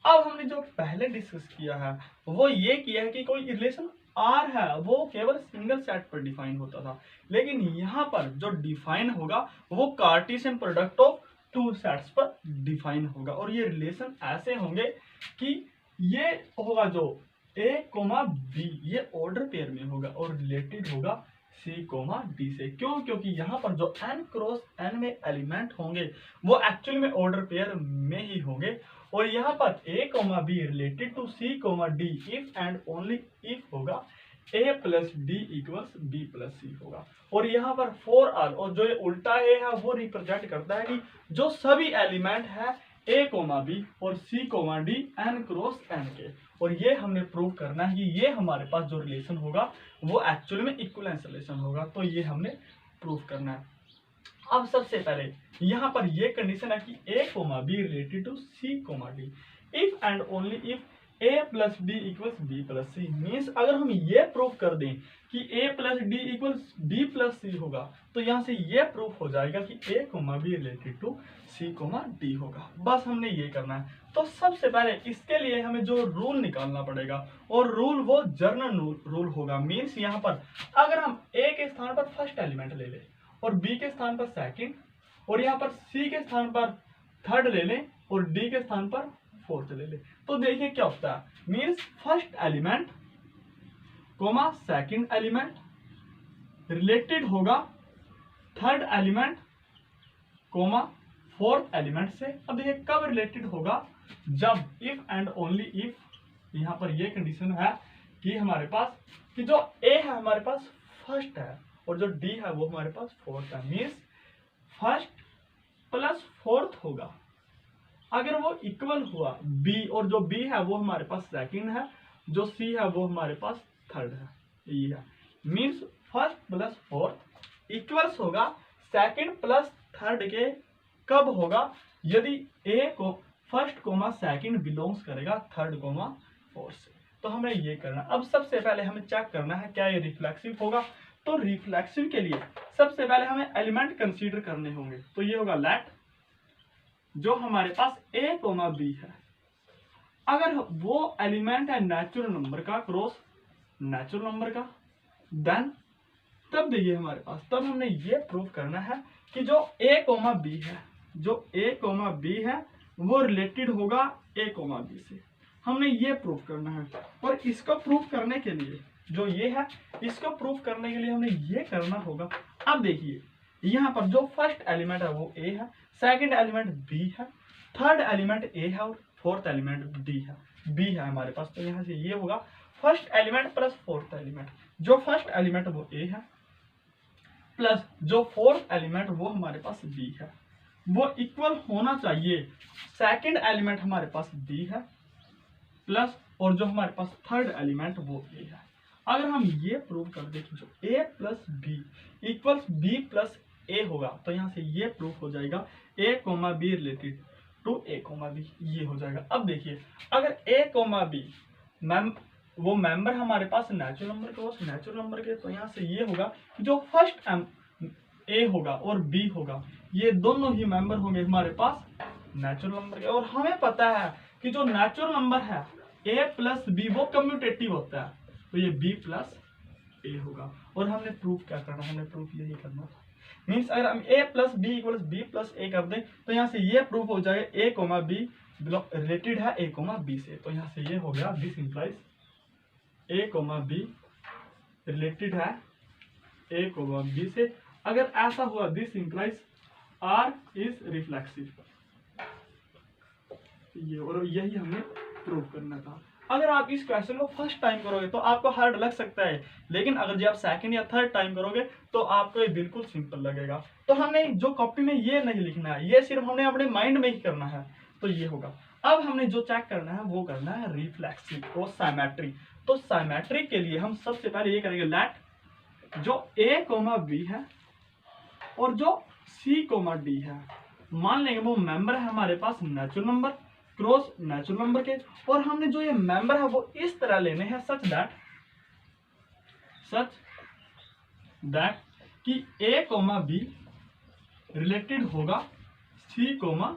अब हमने जो पहले डिस्कस किया है वो ये किया है कि कोई रिलेशन R है वो केवल सिंगल सेट पर डिफाइन होता था, लेकिन यहाँ पर जो डिफाइन होगा वो Cartesian product of two sets पर डिफाइन होगा, और ये रिलेशन ऐसे होंगे कि ये होगा जो a कोमा b ये ऑर्डर पेयर में होगा और रिलेटेड होगा c कोमा d से। क्यों? क्योंकि यहाँ पर जो n क्रॉस n में एलिमेंट होंगे वो एक्चुअली में ऑर्डर पेयर में ही होंगे, और यहाँ पर a coma b related to c comma d if and only if होगा a plus d equals b plus c होगा। और यहाँ पर फॉर ऑल, और जो ये उल्टा a है वो रिप्रेजेंट करता है कि जो सभी एलिमेंट है a कोमा b और c comma d n cross n के, और ये हमने प्रूव करना है कि ये हमारे पास जो रिलेशन होगा वो एक्चुअली में इक्विवेलेंस रिलेशन होगा, तो ये हमने प्रूव करना है। अब सबसे पहले यहाँ पर ये कंडीशन है कि a coma b related to c comma d if and only if a plus d equals b plus c। Means अगर हम ये प्रूव कर दें कि a plus d equals b plus c होगा तो यहाँ से ये प्रूफ हो जाएगा कि a coma b related to c comma d होगा। बस हमने ये करना है। तो सबसे पहले इसके लिए हमें जो रूल निकालना पड़ेगा, और रूल वो जर्नल रूल होगा। मीन्स यहाँ पर अगर हम a के स्थान पर फर्स्ट एलिमेंट ले लें और b के स्थान पर सेकंड, और यहाँ पर c के स्थान पर थर्ड ले लें और d के स्थान पर फोर्थ ले लें, तो देखिए क्या होता है। Means first element comma second element related होगा third element comma fourth element से। अब देखिए कब रिलेटेड होगा, जब इफ एंड ओनली इफ यहाँ पर ये कंडीशन है कि हमारे पास कि जो a है हमारे पास फर्स्ट है और जो d है वो हमारे पास फोर्थ है। मीन्स फर्स्ट प्लस फोर्थ होगा अगर वो इक्वल हुआ b, और जो b है वो हमारे पास सेकंड है, जो c है वो हमारे पास थर्ड है, ये है। Means first plus fourth equals होगा सेकंड प्लस थर्ड के। कब होगा? यदि a को फर्स्ट कोमा सेकंड बिलोंग्स करेगा थर्ड कोमा फोर्थ से। तो हमें ये करना। अब सबसे पहले हमें चेक करना है क्या ये रिफ्लेक्सिव होगा। तो रिफ्लेक्सिव के लिए सबसे पहले हमें एलिमेंट कंसीडर करने होंगे। तो ये होगा लेट जो हमारे पास a कोमा b है, अगर वो एलिमेंट है नेचुरल नंबर का क्रॉस नेचुरल नंबर का, देन तब देखिए हमारे पास तब हमने ये प्रूव करना है कि जो a कोमा b है, जो a कोमा b है वो रिलेटेड होगा a कोमा b से। हमने ये प्रूव करना है, और इसको प्रूव करने के लिए जो ये है इसको प्रूव करने के लिए हमें ये करना होगा। अब देखिए यहाँ पर जो फर्स्ट एलिमेंट है वो a है, सेकंड एलिमेंट b है, थर्ड एलिमेंट a है और फोर्थ एलिमेंट d है, b है हमारे पास। तो यहाँ से ये होगा first element plus fourth element. जो फर्स्ट एलिमेंट वो a है प्लस जो फोर्थ एलिमेंट वो हमारे पास b है, वो इक्वल होना चाहिए सेकंड एलिमेंट हमारे पास b है प्लस और जो हमारे पास थर्ड एलिमेंट वो a है। अगर हम ये प्रूव कर दें कि जो a plus b equals b plus a होगा तो यहाँ से ये प्रूफ हो जाएगा a coma b related to a coma b, ये हो जाएगा। अब देखिए अगर a कोमा b मैम वो मेंबर हमारे पास natural number cross natural number के, तो यहाँ से ये होगा कि जो फर्स्ट ए होगा और बी होगा, ये दोनों ही मेंबर होंगे हमारे पास नेचुरल नंबर के। और हमें पता है कि जो नेचुरल नंबर है ए प्लस बी वो कम्यूटेटिव होता है, तो ये बी प्लस ए होगा। और हमने प्रूफ क्या करना, हमने प्रूफ यही करना था। मीन्स अगर हम a plus B equals B plus A कर दें तो यहाँ से ये प्रूफ हो जाएगा a कोमा बी रिलेटेड है a कोमा बी से। तो यहाँ से ये हो गया this implies a comma B related है a कोमा बी से। अगर ऐसा हुआ this implies r is reflexive, ये और यही हमें प्रूव करना था। अगर आप इस क्वेश्चन को फर्स्ट टाइम करोगे तो आपको हार्ड लग सकता है, लेकिन अगर जब आप सेकंड या थर्ड टाइम करोगे तो आपको ये बिल्कुल सिंपल लगेगा। तो हमने जो कॉपी में ये नहीं लिखना है, ये सिर्फ हमने अपने माइंड में ही करना है। तो ये होगा। अब हमने जो चेक करना है वो करना है रिफ्लेक्सिव और साइमेट्री। तो साइमेट्री के लिए हम सबसे पहले ये करेंगे, लेट जो a कोमा बी है और जो c कोमा डी है, मान लेंगे वो मेंबर है हमारे पास natural number cross natural number के। और हमने जो ये मेंबर है वो इस तरह लेने हैं सच दैट कि a कोमा बी रिलेटेड होगा c कोमा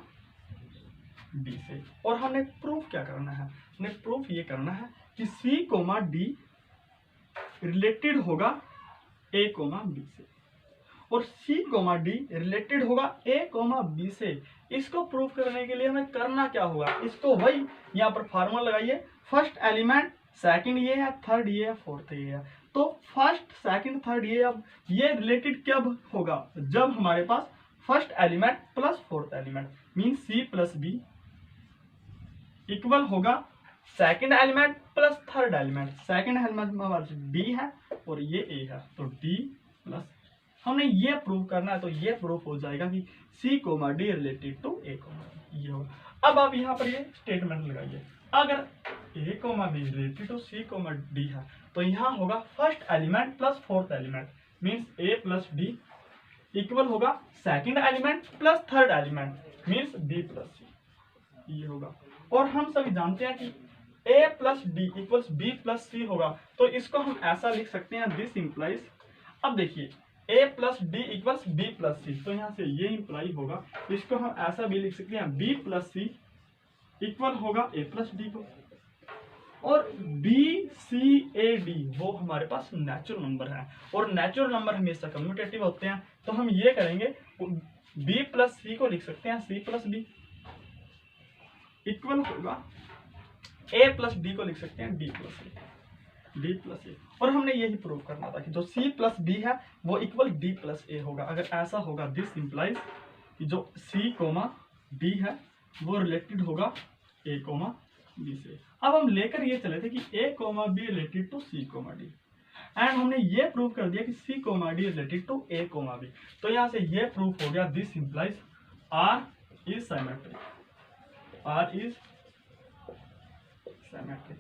डी से। और हमने प्रूफ क्या करना है, हमने प्रूफ ये करना है कि c कोमा डी रिलेटेड होगा a कोमा बी से और c कोमा डी रिलेटेड होगा a कोमा बी से। इसको प्रूफ करने के लिए हमें करना क्या होगा, इसको वही यहाँ पर फार्मूला लगाइए, फर्स्ट एलिमेंट सेकंड ये है, थर्ड ये है, फोर्थ ये है। तो फर्स्ट सेकंड थर्ड ये, अब ये रिलेटेड कब होगा, जब हमारे पास first element plus fourth element mean c plus B equal होगा second element plus third element. Second element हमारे d है और ये a है, तो d प्लस हमने ये प्रूव करना है। तो ये प्रूफ हो जाएगा कि c comma D related to a comma D, ये होगा। अब आप यहाँ पर ये स्टेटमेंट लगाइए, अगर a comma B related to c comma D है तो यहाँ होगा first element plus fourth element means a plus b equal होगा second element plus third element means b plus c, ये होगा। और हम सभी जानते हैं कि a plus D equals b plus c होगा, तो इसको हम ऐसा लिख सकते हैं दिस इंप्लाइज। अब देखिए a plus D equals B plus C, तो यहाँ से ये इंप्लाई होगा, इसको हम ऐसा भी लिख सकते हैं b प्लस सी इक्वल होगा a प्लस डी को। और b c a d वो हमारे पास नेचुरल नंबर है और नेचुरल नंबर हमेशा कम्यूटेटिव होते हैं। तो हम ये करेंगे b प्लस सी को लिख सकते हैं c प्लस b इक्वल होगा a प्लस डी को लिख सकते हैं d प्लस ए। और हमने यही प्रूव करना था कि जो c प्लस बी है वो इक्वल d प्लस ए होगा। अगर ऐसा होगा दिस इंप्लाइज कि जो c कोमा d है वो रिलेटेड होगा a कोमा b से। अब हम लेकर ये चले थे कि a coma b related to c comma d and हमने ये प्रूव कर दिया कि c comma d related to a coma b। तो यहाँ से ये प्रूफ हो गया this implies r is symmetric, r is symmetric.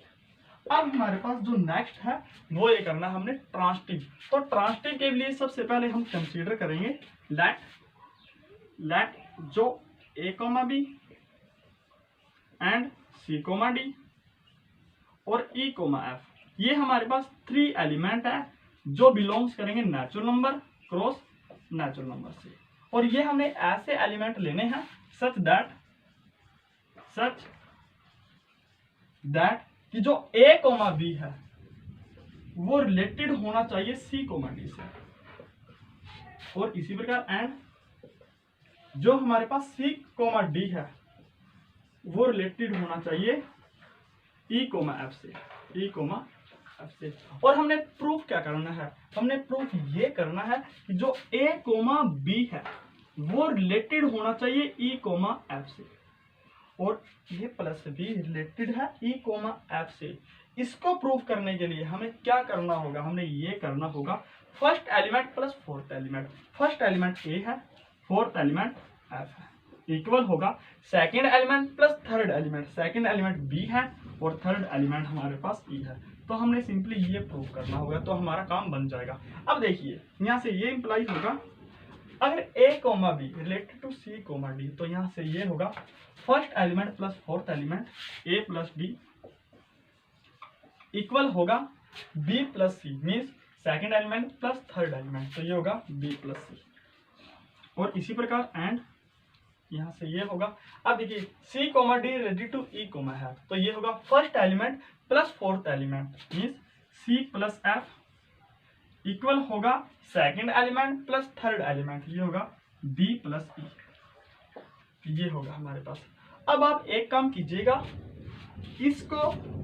अब हमारे पास जो नेक्स्ट है वो ये करना हमने ट्रांसटिव। तो ट्रांसटिव के लिए सबसे पहले हम कंसीडर करेंगे लेट जो a comma B and c comma D और e कोमा f, ये हमारे पास 3 एलिमेंट है जो बिलोंग्स करेंगे natural number cross natural number से। और ये हमने ऐसे एलिमेंट लेने हैं सच दैट कि जो a कोमा बी है वो रिलेटेड होना चाहिए c कोमा डी से, और इसी प्रकार एंड जो हमारे पास c कोमा डी है वो रिलेटेड होना चाहिए e कोमा f से। और हमने प्रूफ क्या करना है, हमने प्रूफ ये करना है कि जो a कोमा b है वो रिलेटेड होना चाहिए e कोमा f से, और ये प्लस बी रिलेटेड है e कोमा f से। इसको प्रूफ करने के लिए हमें क्या करना होगा, हमने ये करना होगा first element plus fourth element. First element a है, फोर्थ एलिमेंट f है, इक्वल होगा second element plus third element. Second element b है और थर्ड एलिमेंट हमारे पास e है। तो हमने सिंपली ये प्रूफ करना होगा, तो हमारा काम बन जाएगा। अब देखिए यहाँ से ये इंप्लाई होगा अगर a comma B related to c comma D, तो यहाँ से ये होगा first element plus fourth element a plus B equal होगा B plus C, means second element plus third element, तो ये होगा बी प्लस सी। और इसी प्रकार एंड यहाँ से ये होगा। अब देखिए C comma D related to E comma है, तो ये होगा first element plus fourth element, means C plus F equal होगा second element plus third element, ये होगा बी प्लस ई, ये होगा हमारे पास। अब आप एक काम कीजिएगा, इसको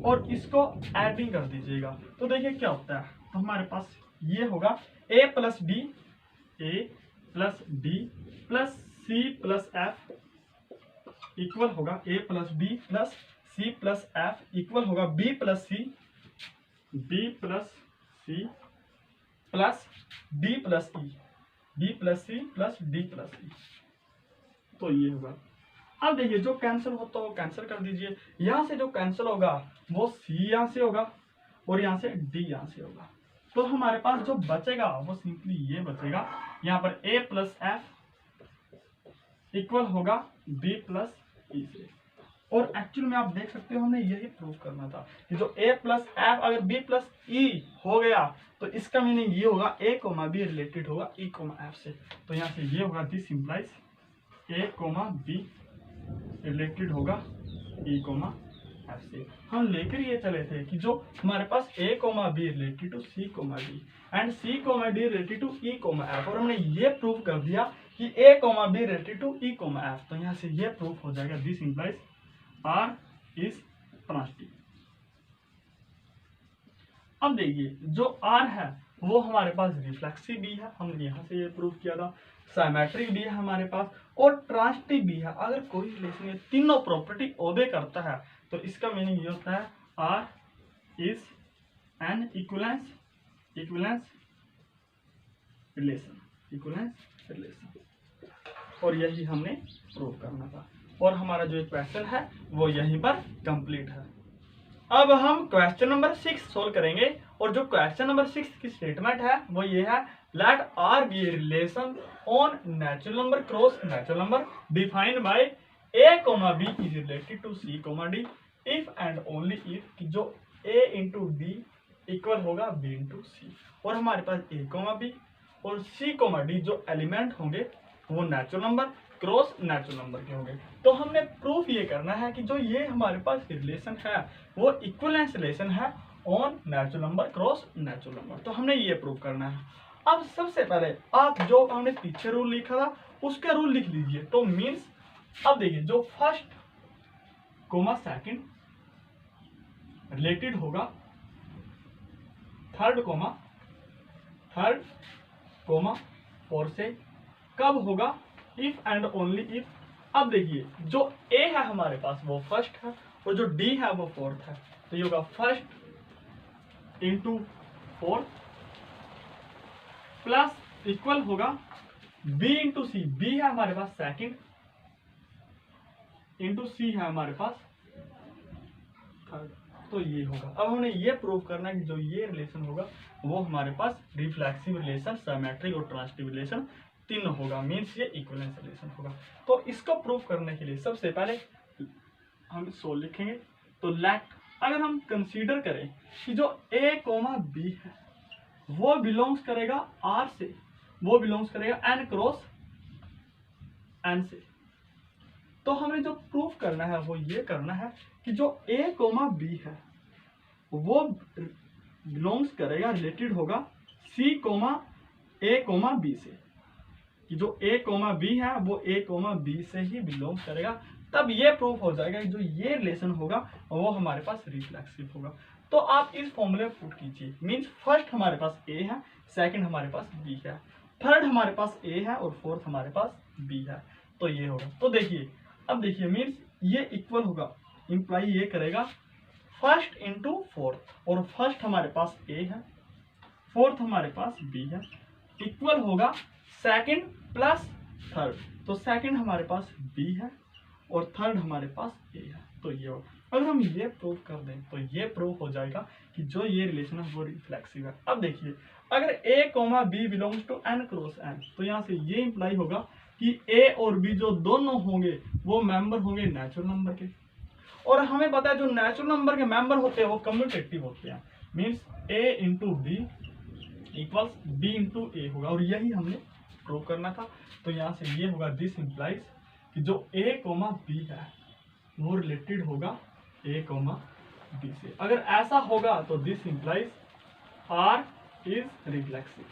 और इसको एडिंग कर दीजिएगा, तो देखिए क्या होता है। तो हमारे पास ये होगा A plus D plus C plus F equal होगा A plus D plus C plus F equal होगा B plus C plus D plus E, B plus C plus D plus E, तो ये होगा। अब देखिए जो कैंसिल होता है वो कैंसिल कर दीजिए, यहाँ से जो कैंसिल होगा वो सी यहाँ से होगा और यहाँ से डी यहाँ से होगा, तो हमारे पास जो बचेगा वो सिंपली ये बचेगा, यहाँ पर ए प्लस एफ इक्वल होगा बी प्लस ई से। और एक्चुअल में आप देख सकते हो हमने यही प्रूव करना था कि जो ए प्लस एफ अगर बी प्लस ई हो गया तो इसका मीनिंग ये होगा ए कोमा बी रिलेटेड होगा ई कोमा एफ से, तो यहाँ से ये होगा this implies A comma B related होगा ई कोमा एफ से। हम लेकर ये चले थे कि जो हमारे पास A comma B related to C comma D and C comma D related to E comma F, और हमने ये प्रूव कर दिया कि A comma B related to E comma F, तो यहाँ से ये प्रूफ हो जाएगा this implies R is transitive. अब देखिए जो आर है वो हमारे पास रिफ्लेक्सिव भी है, हमने यहाँ से ये प्रूव किया था, सिमेट्रिक भी है हमारे पास और ट्रांसिटिव भी है। अगर कोई रिलेशन ये तीनों प्रॉपर्टी ओबे करता है तो इसका मीनिंग ये होता है R is an equivalence relation, और यही हमने प्रूव करना था। और हमारा जो क्वेश्चन है वो यहीं पर कंप्लीट है। अब हम क्वेश्चन नंबर 6 सोल्व करेंगे, और जो क्वेश्चन नंबर 6 की स्टेटमेंट है वो ये है, let R be a relation on natural number cross natural number defined by A comma B is related to C comma D if and only if, जो A into D equal होगा B into C, और हमारे पास A comma B और C comma D जो element होंगे वो natural number cross natural number के होंगे। तो हमने प्रूफ ये करना है कि जो ये हमारे पास रिलेशन है वो इक्विवेलेंस रिलेशन है on natural number cross natural number, तो हमने ये प्रूफ करना है। अब सबसे पहले आप जो हमने पीछे रूल लिखा था उसका रूल लिख लीजिए, तो मीन्स अब देखिए जो फर्स्ट कोमा सेकंड रिलेटेड होगा थर्ड कोमा फोर से, कब होगा इफ एंड ओनली इफ। अब देखिए जो ए है हमारे पास वो फर्स्ट है और जो डी है वो फोर्थ है, तो ये होगा first into fourth plus equal होगा बी इंटू सी, बी है हमारे पास सेकंड इंटू सी है हमारे पास थर्ड, तो ये होगा। अब हमने ये प्रूव करना है कि जो ये रिलेशन होगा वो हमारे पास रिफ्लेक्सिव रिलेशन, सिमेट्रिक और ट्रांसिटिव रिलेशन तीनों होगा, मीन्स ये इक्विवेलेंस रिलेशन होगा। तो इसको प्रूव करने के लिए सबसे पहले हम सोल्व लिखेंगे, तो लेट अगर हम कंसीडर करें कि जो ए कोमा बी है वो बिलोंग्स करेगा आर से, वो बिलोंग्स करेगा एन क्रॉस एन से, तो हमें जो प्रूफ करना है वो ये करना है कि जो ए कोमा बी है वो बिलोंग्स करेगा, रिलेटेड होगा सी कोमा ए कोमा बी से, कि जो ए कोमा बी है वो ए कोमा बी से ही बिलोंग करेगा, तब ये प्रूफ हो जाएगा कि जो ये रिलेशन होगा वो हमारे पास रिफ्लेक्सिव होगा। तो आप इस फॉर्मूले पुट कीजिए, मींस फर्स्ट हमारे पास ए है, सेकंड हमारे पास बी है, थर्ड हमारे पास ए है और फोर्थ हमारे पास बी है, तो ये होगा। तो देखिए अब देखिए मींस ये इक्वल होगा, इंप्लाई ये करेगा फर्स्ट इंटू फोर्थ, और फर्स्ट हमारे पास ए है, फोर्थ हमारे पास बी है, इक्वल होगा सेकंड प्लस थर्ड, तो सेकंड हमारे पास बी है और थर्ड हमारे पास ए है, तो ये होगा। अगर हम ये प्रूव कर दें तो ये प्रूव हो जाएगा कि जो ये रिलेशन है वो रिफ्लेक्सिव है। अब देखिए अगर A comma B belongs to N cross N, तो यहाँ से ये इंप्लाई होगा कि ए और बी जो दोनों होंगे वो मेंबर होंगे नेचुरल नंबर के, और हमें पता है जो नेचुरल नंबर के मेंबर होते हैं वो कम्यूटेटिव होते हैं, means a into B equals b into A होगा, और यही हमने प्रूव करना था। तो यहाँ से ये होगा दिस इंप्लाइज कि जो a कोमा b है वो रिलेटेड होगा a कोमा b से। अगर ऐसा होगा तो this implies r is reflexive,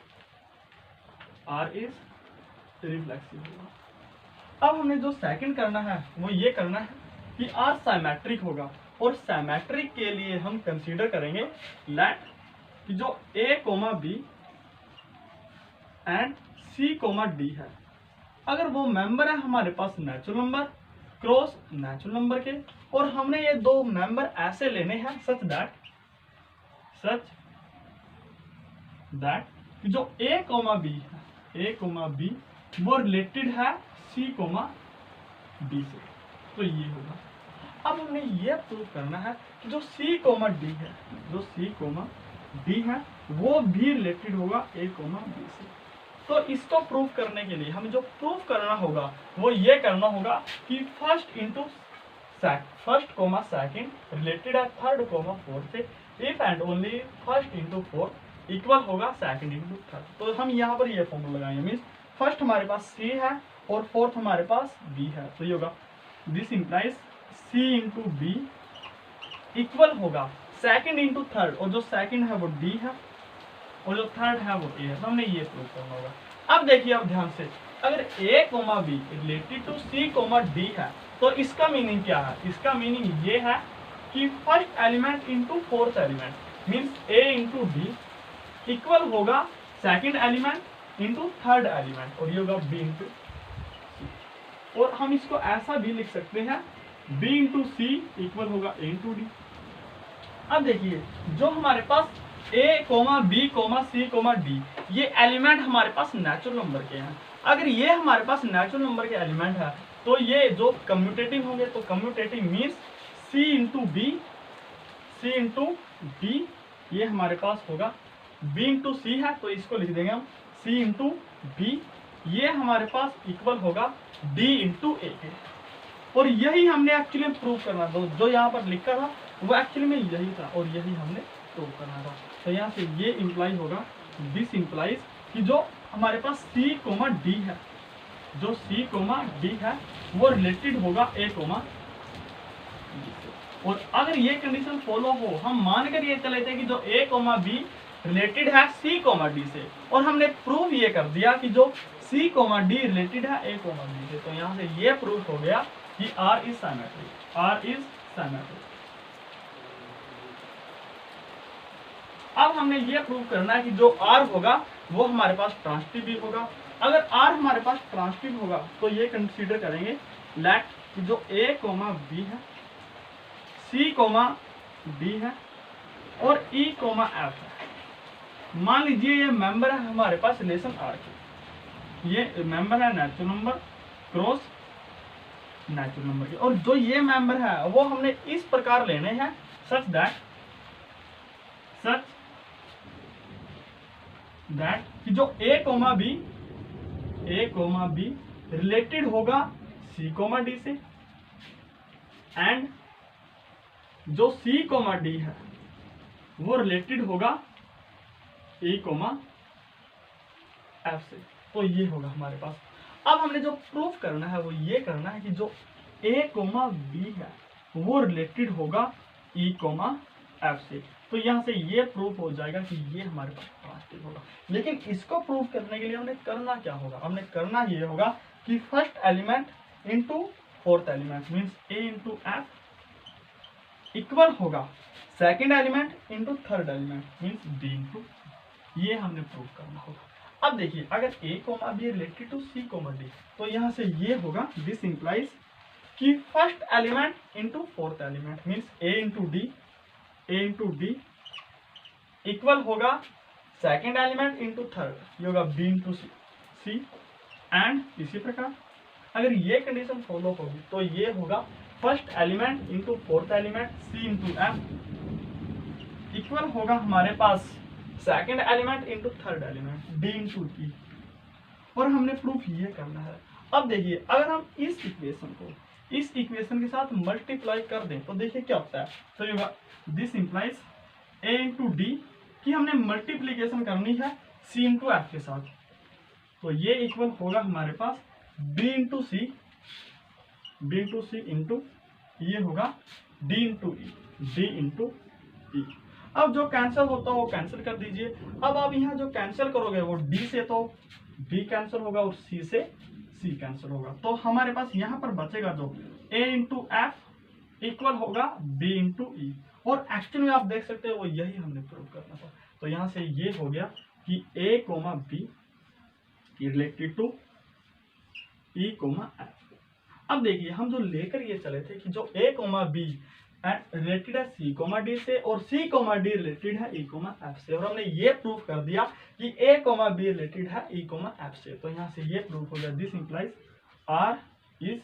r is reflexive होगा। अब हमें जो सेकंड करना है वो ये करना है कि r साइमेट्रिक होगा, और साइमेट्रिक के लिए हम कंसीडर करेंगे लेट कि जो a coma b and c comma d है, अगर वो मेंबर है हमारे पास natural number cross natural number के, और हमने ये दो मेंबर ऐसे लेने हैं सच दैट कि जो a कोमा b है, a कोमा b वो रिलेटेड है c कोमा d से। तो ये होगा। अब हमने ये प्रूव करना है कि जो c कोमा d है, जो c कोमा d है वो भी रिलेटेड होगा a कोमा b से। तो इसको प्रूव करने के लिए हमें जो प्रूव करना होगा वो ये करना होगा कि फर्स्ट कोमा सेकंड रिलेटेड है थर्ड कोमा फोर्थ से, if and only first into fourth equal होगा सेकंड इंटू थर्ड। तो हम यहाँ पर ये फॉर्मूला लगाएंगे, मीन्स फर्स्ट हमारे पास c है और फोर्थ हमारे पास b है। तो ये होगा this implies c into B equal होगा सेकंड इंटू थर्ड, और जो सेकंड है वो d है और जो थर्ड है वो a है। तो हमने ये प्रूव करना होगा। अब देखिए, अब ध्यान से, अगर a coma b related to c comma d है तो इसका मीनिंग क्या है? इसका मीनिंग ये है कि first element into fourth element means a into d equal होगा second element into third element, और ये होगा b इंटू c। और हम इसको ऐसा भी लिख सकते हैं b इंटू c इक्वल होगा a इंटू d। अब देखिए, जो हमारे पास a coma b comma c comma d ये एलिमेंट हमारे पास नेचुरल नंबर के हैं। अगर ये हमारे पास नेचुरल नंबर के एलिमेंट है तो ये जो कम्यूटेटिव होंगे, तो commutative means c into b c into d ये हमारे पास होगा b इंटू c है, तो इसको लिख देंगे हम c इंटू b, ये हमारे पास इक्वल होगा d इंटू a के। और यही हमने एक्चुअली प्रूव करना था, जो यहाँ पर लिखा था वो एक्चुअली में यही था और यही हमने प्रूव करना था। तो यहाँ से ये इम्प्लाई होगा दिस इम्प्लाइज कि जो हमारे पास c कोमा d है, जो c कोमा d है वो रिलेटेड होगा a कोमा d से। और अगर ये कंडीशन फॉलो हो, हम मानकर ये चले थे कि जो a कोमा b रिलेटेड है c कोमा d से, और हमने प्रूव ये कर दिया कि जो c कोमा d रिलेटेड है a कोमा d से। तो यहाँ से ये प्रूव हो गया कि r is symmetric, r is symmetric. अब हमने ये प्रूव करना है कि जो r होगा वो हमारे पास ट्रांसिटिव भी होगा। अगर r हमारे पास ट्रांसिटिव होगा तो ये कंसीडर करेंगे लेट कि जो a कोमा b है, c कोमा d है और e कोमा f है। मान लीजिए ये मेंबर है हमारे पास रिलेशन r के, ये मेंबर है natural number cross natural number के, और जो ये मेंबर है वो हमने इस प्रकार लेने हैं सच दैट कि जो a कोमा b रिलेटेड होगा c कोमा d से, एंड जो c कोमा d है वो रिलेटेड होगा a कोमा f से। तो ये होगा हमारे पास। अब हमने जो प्रूफ करना है वो ये करना है कि जो a कोमा b है वो रिलेटेड होगा e कोमा f से। तो यहाँ से ये प्रूफ हो जाएगा कि ये हमारे पास ट्रांसिटिव होगा। लेकिन इसको प्रूफ करने के लिए हमने करना क्या होगा? हमने करना ये होगा कि first element into fourth element means a into f equal होगा second element into third element means d into, ये हमने प्रूफ करना होगा। अब देखिए, अगर a coma b related to c comma d, तो यहाँ से ये होगा दिस इंप्लाइज कि first element into fourth element means a into d equal होगा सेकेंड एलिमेंट इंटू थर्ड, ये होगा b इंटू c एंड इसी प्रकार अगर ये कंडीशन फॉलो होगी तो ये होगा first element into fourth element c into f equal होगा हमारे पास second element into third element d into e। और हमने प्रूफ ये करना है। अब देखिए, अगर हम इस इक्वेशन को इस इक्वेशन के साथ मल्टीप्लाई कर दें तो देखिए क्या होता है। तो ये this implies a into D कि हमने मल्टीप्लीकेशन करनी है c इंटू एफ के साथ, तो ये इक्वल होगा हमारे पास b इंटू सी इंटू ये होगा d इंटू ई। अब जो कैंसिल होता है वो कैंसिल कर दीजिए। अब आप यहाँ जो कैंसिल करोगे वो d से तो d कैंसिल होगा और c से c कैंसिल होगा, तो हमारे पास यहाँ पर बचेगा जो a इंटू एफ इक्वल होगा b इंटू ई। और एक्चुअली में आप देख सकते हो वो यही हमने प्रूव करना था। तो यहाँ से ये हो गया कि a coma b related to e comma f। अब देखिए हम जो लेकर ये चले थे कि जो a कोमा b रिलेटेड है c कोमा d से और c कोमा d रिलेटेड है e कोमा f से, और हमने ये प्रूव कर दिया कि a कोमा b रिलेटेड है e कोमा f से। तो यहाँ से ये प्रूव हो गया this implies r is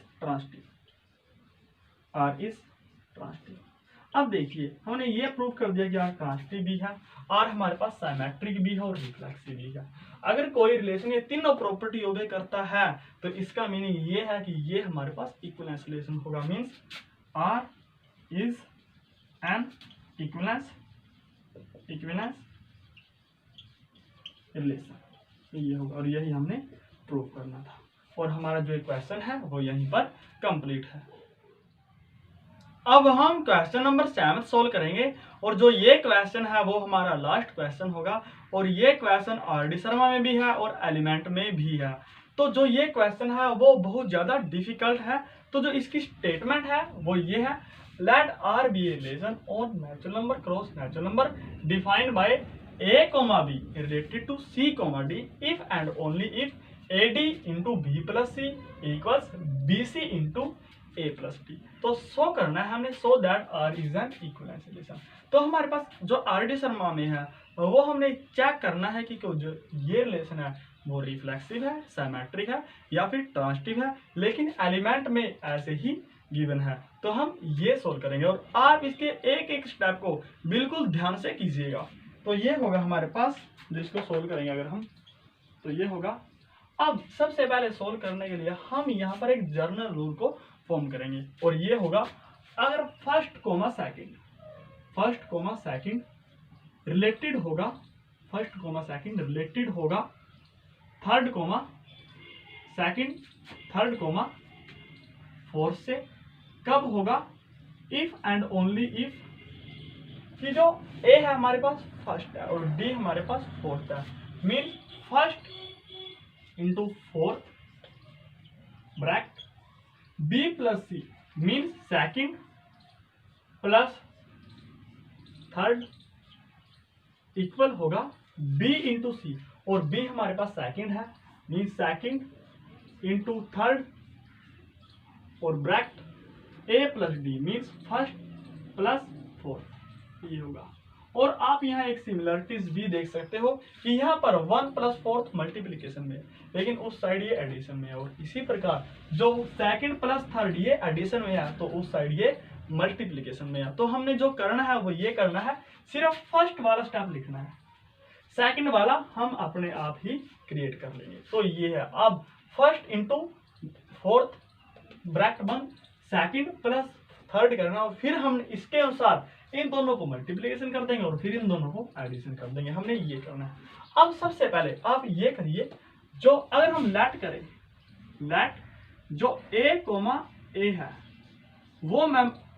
transitive. अब देखिए हमने ये प्रूव कर दिया कि r ट्रांजिटिव भी है, r हमारे पास सिमेट्रिक भी है और रिफ्लेक्सिव भी है। अगर कोई रिलेशन ये तीनों प्रॉपर्टी ओबे करता है तो इसका मीनिंग ये है कि ये हमारे पास इक्विवेलेंस रिलेशन होगा। Means r is an equivalence relation, ये होगा और यही हमने प्रूव करना था। और हमारा जो इक्वेशन है वो यहीं पर कंप्लीट है। अब हम क्वेश्चन नंबर 7 सोल्व करेंगे और जो ये क्वेश्चन है वो हमारा लास्ट क्वेश्चन होगा, और ये क्वेश्चन आर डी शर्मा में भी है और एलिमेंट में भी है। तो जो ये क्वेश्चन है वो बहुत ज़्यादा डिफिकल्ट है। तो जो इसकी स्टेटमेंट है वो ये है, let R be a relation on natural number cross natural number defined by a comma b related to c comma d if and only if ad into b plus c equals bc into a plus d। तो show करना है हमने so that r is an equivalence relation. तो हमारे पास जो R D Sharma में है वो हमने चेक करना है कि जो ये रिलेशन है वो रिफ्लेक्सिव है, सिमेट्रिक है या फिर ट्रांजिटिव है, लेकिन एलिमेंट में ऐसे ही गिवन है। तो हम ये सोल्व करेंगे और आप इसके एक एक स्टेप को बिल्कुल ध्यान से कीजिएगा। तो ये होगा हमारे पास जिसको सोल्व करेंगे अगर हम, तो ये होगा। अब सबसे पहले सोल्व करने के लिए हम यहाँ पर एक जर्नल रूल को फॉर्म करेंगे और ये होगा, अगर फर्स्ट कोमा सेकंड रिलेटेड होगा थर्ड कोमा फोर्थ से, कब होगा इफ एंड ओनली इफ कि जो a है हमारे पास फर्स्ट है और d हमारे पास फोर्थ है। Mean first into fourth bracket b plus c mean second plus third equal होगा b इंटू सी, और b हमारे पास सेकंड है मीन सेकंड इंटू थर्ड और bracket a plus D means first plus fourth, ये होगा। और आप यहाँ एक सिमिलरिटीज भी देख सकते हो कि यहाँ पर 1 प्लस फोर्थ मल्टीप्लीकेशन में, लेकिन उस साइड ये एडिशन में है, और इसी प्रकार जो सेकंड प्लस थर्ड ये एडिशन में है तो उस साइड ये मल्टीप्लीकेशन में है। तो हमने जो करना है वो ये करना है, सिर्फ फर्स्ट वाला स्टेप लिखना है, सेकंड वाला हम अपने आप ही क्रिएट कर लेंगे। तो ये है, अब first into fourth bracket 1 second plus third करना, और फिर हम इसके अनुसार इन दोनों को मल्टीप्लिकेशन कर देंगे और फिर इन दोनों को एडिशन कर देंगे। हमने ये करना है। अब सबसे पहले आप ये करिए, जो अगर हम लेट करें, लेट जो a कोमा a है वो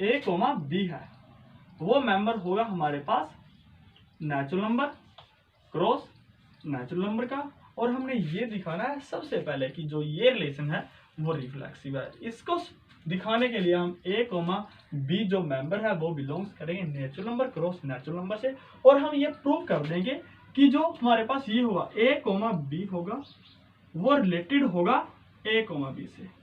a कोमा b है वो मेंबर होगा हमारे पास natural number cross natural number का, और हमने ये दिखाना है सबसे पहले कि जो ये रिलेशन है वो रिफ्लेक्सिव है। इसको दिखाने के लिए हम a कोमा b जो मेंबर है वो बिलोंग्स करेंगे natural number cross natural number से, और हम ये प्रूव कर देंगे कि जो हमारे पास ये होगा a कोमा b होगा वो रिलेटेड होगा a कोमा b से।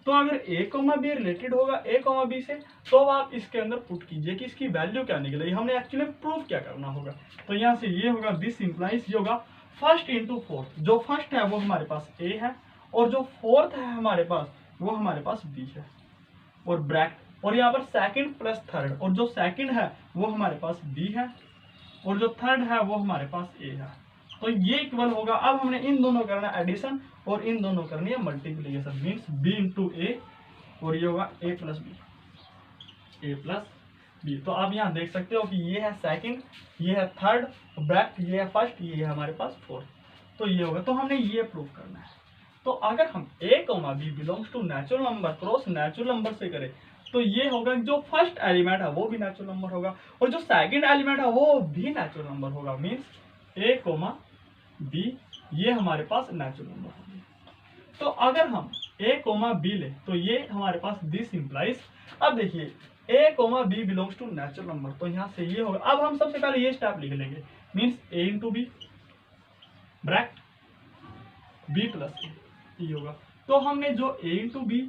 तो अगर a कोमा b रिलेटेड होगा a कोमा b से, तो अब आप इसके अंदर पुट कीजिए कि इसकी वैल्यू क्या निकलेगी। हमने एक्चुअली प्रूव क्या करना होगा, तो यहाँ से ये होगा दिस इंप्लाइज ये होगा फर्स्ट इंटू फोर्थ, जो फर्स्ट है वो हमारे पास a है और जो फोर्थ है हमारे पास वो हमारे पास b है, और ब्रैकेट, और यहाँ पर सेकंड प्लस थर्ड, और जो सेकंड है वो हमारे पास b है और जो थर्ड है वो हमारे पास a है। तो ये इक्वल होगा। अब हमने इन दोनों करना एडिशन और इन दोनों करनी है मल्टीप्लीकेशन, मीन्स b इंटू ए और ये होगा a प्लस बी। तो आप यहाँ देख सकते हो कि ये है सेकंड, ये है थर्ड, ब्रैकेट ये है फर्स्ट, ये है हमारे पास फोर्थ। तो ये होगा, तो हमने ये प्रूव करना है। तो अगर हम a comma b belongs to natural number cross natural number से करें तो ये होगा जो फर्स्ट एलिमेंट है वो भी नेचुरल नंबर होगा और जो सेकंड एलिमेंट है वो भी नेचुरल नंबर होगा। मीन्स a कॉमा बी ये हमारे पास नेचुरल नंबर होंगे। तो अगर हम a कॉमा बी ले तो ये हमारे पास दिस इंप्लाइज, अब देखिए a comma b belongs to natural number, तो यहाँ से ये होगा। अब हम सबसे पहले ये स्टेप लिख लेंगे, means a into B bracket B plus A, ये होगा। तो हमने जो a into B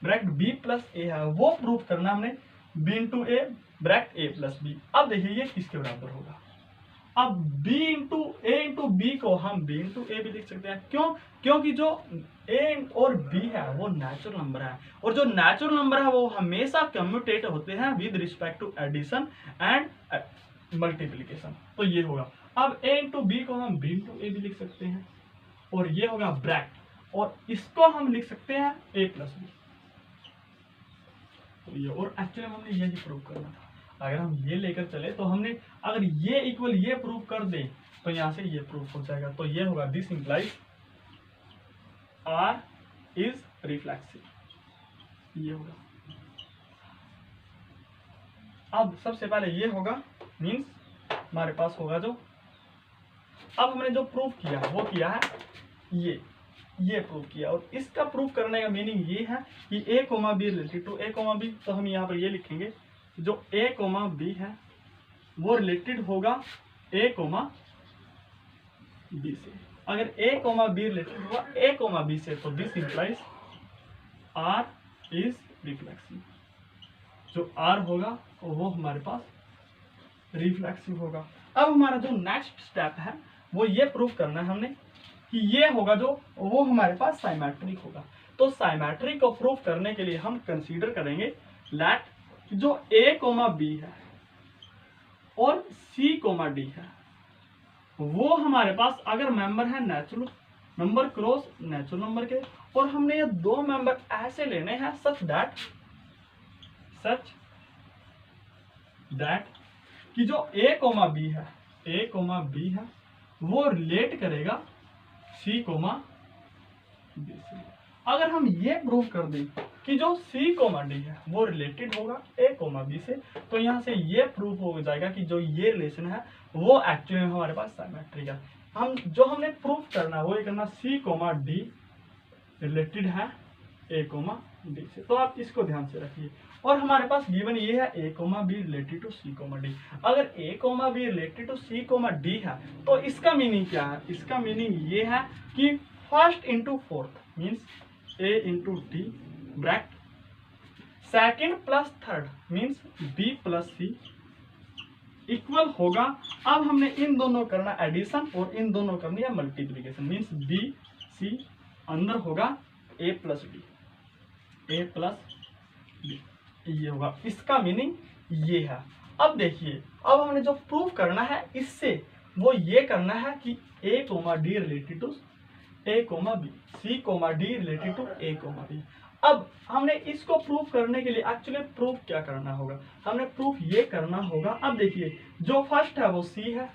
bracket B plus A है वो प्रूफ करना हमने b into A bracket A plus B. अब देखिए ये किसके बराबर होगा। अब b into A into B को हम b इंटू ए भी लिख सकते हैं। क्यों? क्योंकि जो a और b है वो नेचुरल नंबर है और जो नेचुरल नंबर है वो हमेशा कम्यूटेट होते हैं with respect to addition and multiplication. तो ये होगा। अब a इंटू बी को हम b इंटू ए भी लिख सकते हैं और ये होगा ब्रैकेट, और इसको हम लिख सकते हैं a प्लस बी। तो ये, और एक्चुअली हमने यही प्रूव करना था। अगर हम ये लेकर चले तो हमने अगर ये इक्वल ये प्रूव कर दें तो यहां से ये प्रूफ हो जाएगा। तो ये होगा this implies R is reflexive, ये होगा। अब सबसे पहले ये होगा, मीन्स हमारे पास होगा जो, अब हमने जो प्रूफ किया वो किया है ये प्रूफ किया, और इसका प्रूफ करने का मीनिंग ये है कि a comma B related to a comma b. तो हम यहाँ पर ये लिखेंगे जो a कोमा बी है वो रिलेटेड होगा a कोमा बी से। अगर a कोमा बी रिलेटेड हुआ a कोमा बी से तो this implies r is reflexive. जो r होगा वो हमारे पास रिफ्लेक्सिव होगा। अब हमारा जो नेक्स्ट स्टेप है वो ये प्रूफ करना है हमने कि ये होगा जो वो हमारे पास साइमेट्रिक होगा। तो साइमेट्रिक को प्रूफ करने के लिए हम कंसीडर करेंगे लेट जो a कोमा बी है और c कोमा डी है वो हमारे पास अगर मेंबर है natural number cross natural number के, और हमने ये दो मेंबर ऐसे लेने हैं सच दैट कि जो a कोमा बी है वो रिलेट करेगा c कोमा डी से। अगर हम ये प्रूव कर दें कि जो c कोमा डी है वो रिलेटेड होगा a कोमा बी से, तो यहाँ से ये प्रूफ हो जाएगा कि जो ये रिलेशन है वो एक्चुअली में हमारे पास साइमेट्रिक है। हम जो हमने प्रूफ करना है वो ये करना c कोमा डी रिलेटेड है a कोमा डी से। तो आप इसको ध्यान से रखिए। और हमारे पास गिवन ये है a comma B related to c comma d. अगर a comma B related to c comma D है तो इसका मीनिंग क्या है? इसका मीनिंग ये है कि first into fourth means a into D bracket second plus third means b plus c equal होगा। अब हमने इन दोनों करना एडिशन और इन दोनों करनी है मल्टीप्लीकेशन, मीन्स b c अंदर होगा a प्लस b ये होगा। इसका मीनिंग ये है। अब देखिए, अब हमने जो प्रूफ करना है इससे वो ये करना है कि a comma D related to a comma b, c comma D related to a comma b. अब हमने इसको प्रूफ करने के लिए एक्चुअली प्रूफ क्या करना होगा? हमने प्रूफ ये करना होगा। अब देखिए, जो फर्स्ट है वो c है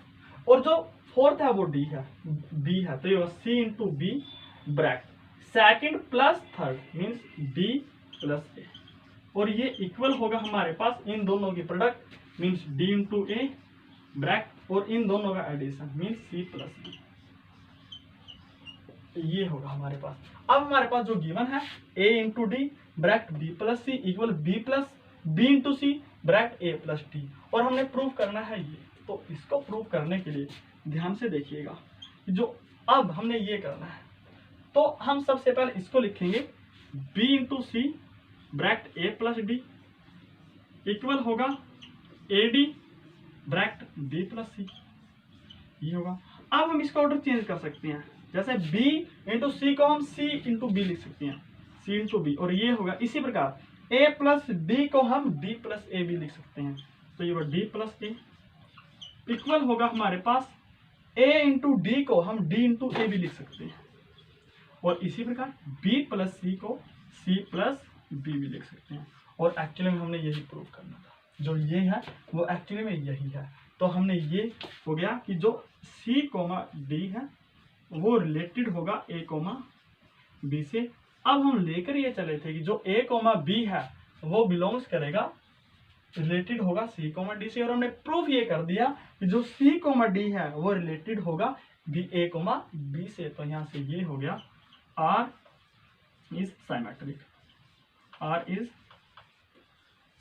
और जो फोर्थ है वो d है, b है, तो ये c into B bracket second plus third means d plus a, और ये इक्वल होगा हमारे पास इन दोनों की प्रोडक्ट मीन्स d इंटू ए ब्रैकेट और इन दोनों का addition means c plus b, ये होगा हमारे पास। अब हमारे पास जो गिवन है a into D bracket b plus c equal b plus b into C bracket a plus d, और हमने प्रूव करना है ये। तो इसको प्रूव करने के लिए ध्यान से देखिएगा, जो अब हमने ये करना है तो हम सबसे पहले इसको लिखेंगे b into C bracket a plus D equal होगा A D bracket b plus C, ये होगा। अब हम इसका ऑर्डर चेंज कर सकते हैं, जैसे b इंटू सी को हम c इंटू बी लिख सकते हैं, c इंटू बी, और ये होगा इसी प्रकार a प्लस डी को हम d प्लस ए भी लिख सकते हैं, तो ये होगा d प्लस ए इक्वल होगा हमारे पास a इंटू डी को हम d इंटू ए भी लिख सकते हैं, और इसी प्रकार b प्लस सी को c प्लस बी भी लिख सकते हैं। और एक्चुअली में हमने यही प्रूव करना था, जो ये है वो एक्चुअली में यही है। तो हमने ये हो गया कि जो सी कोमा डी है वो रिलेटेड होगा ए कोमा बी से। अब हम लेकर ये चले थे कि जो ए कोमा बी है वो बिलोंग्स करेगा, रिलेटेड होगा सी कोमा डी से, और हमने प्रूफ ये कर दिया कि जो सी कोमा डी है वो रिलेटेड होगा बी ए कोमा बी से। तो यहाँ से ये हो गया R is symmetric, R is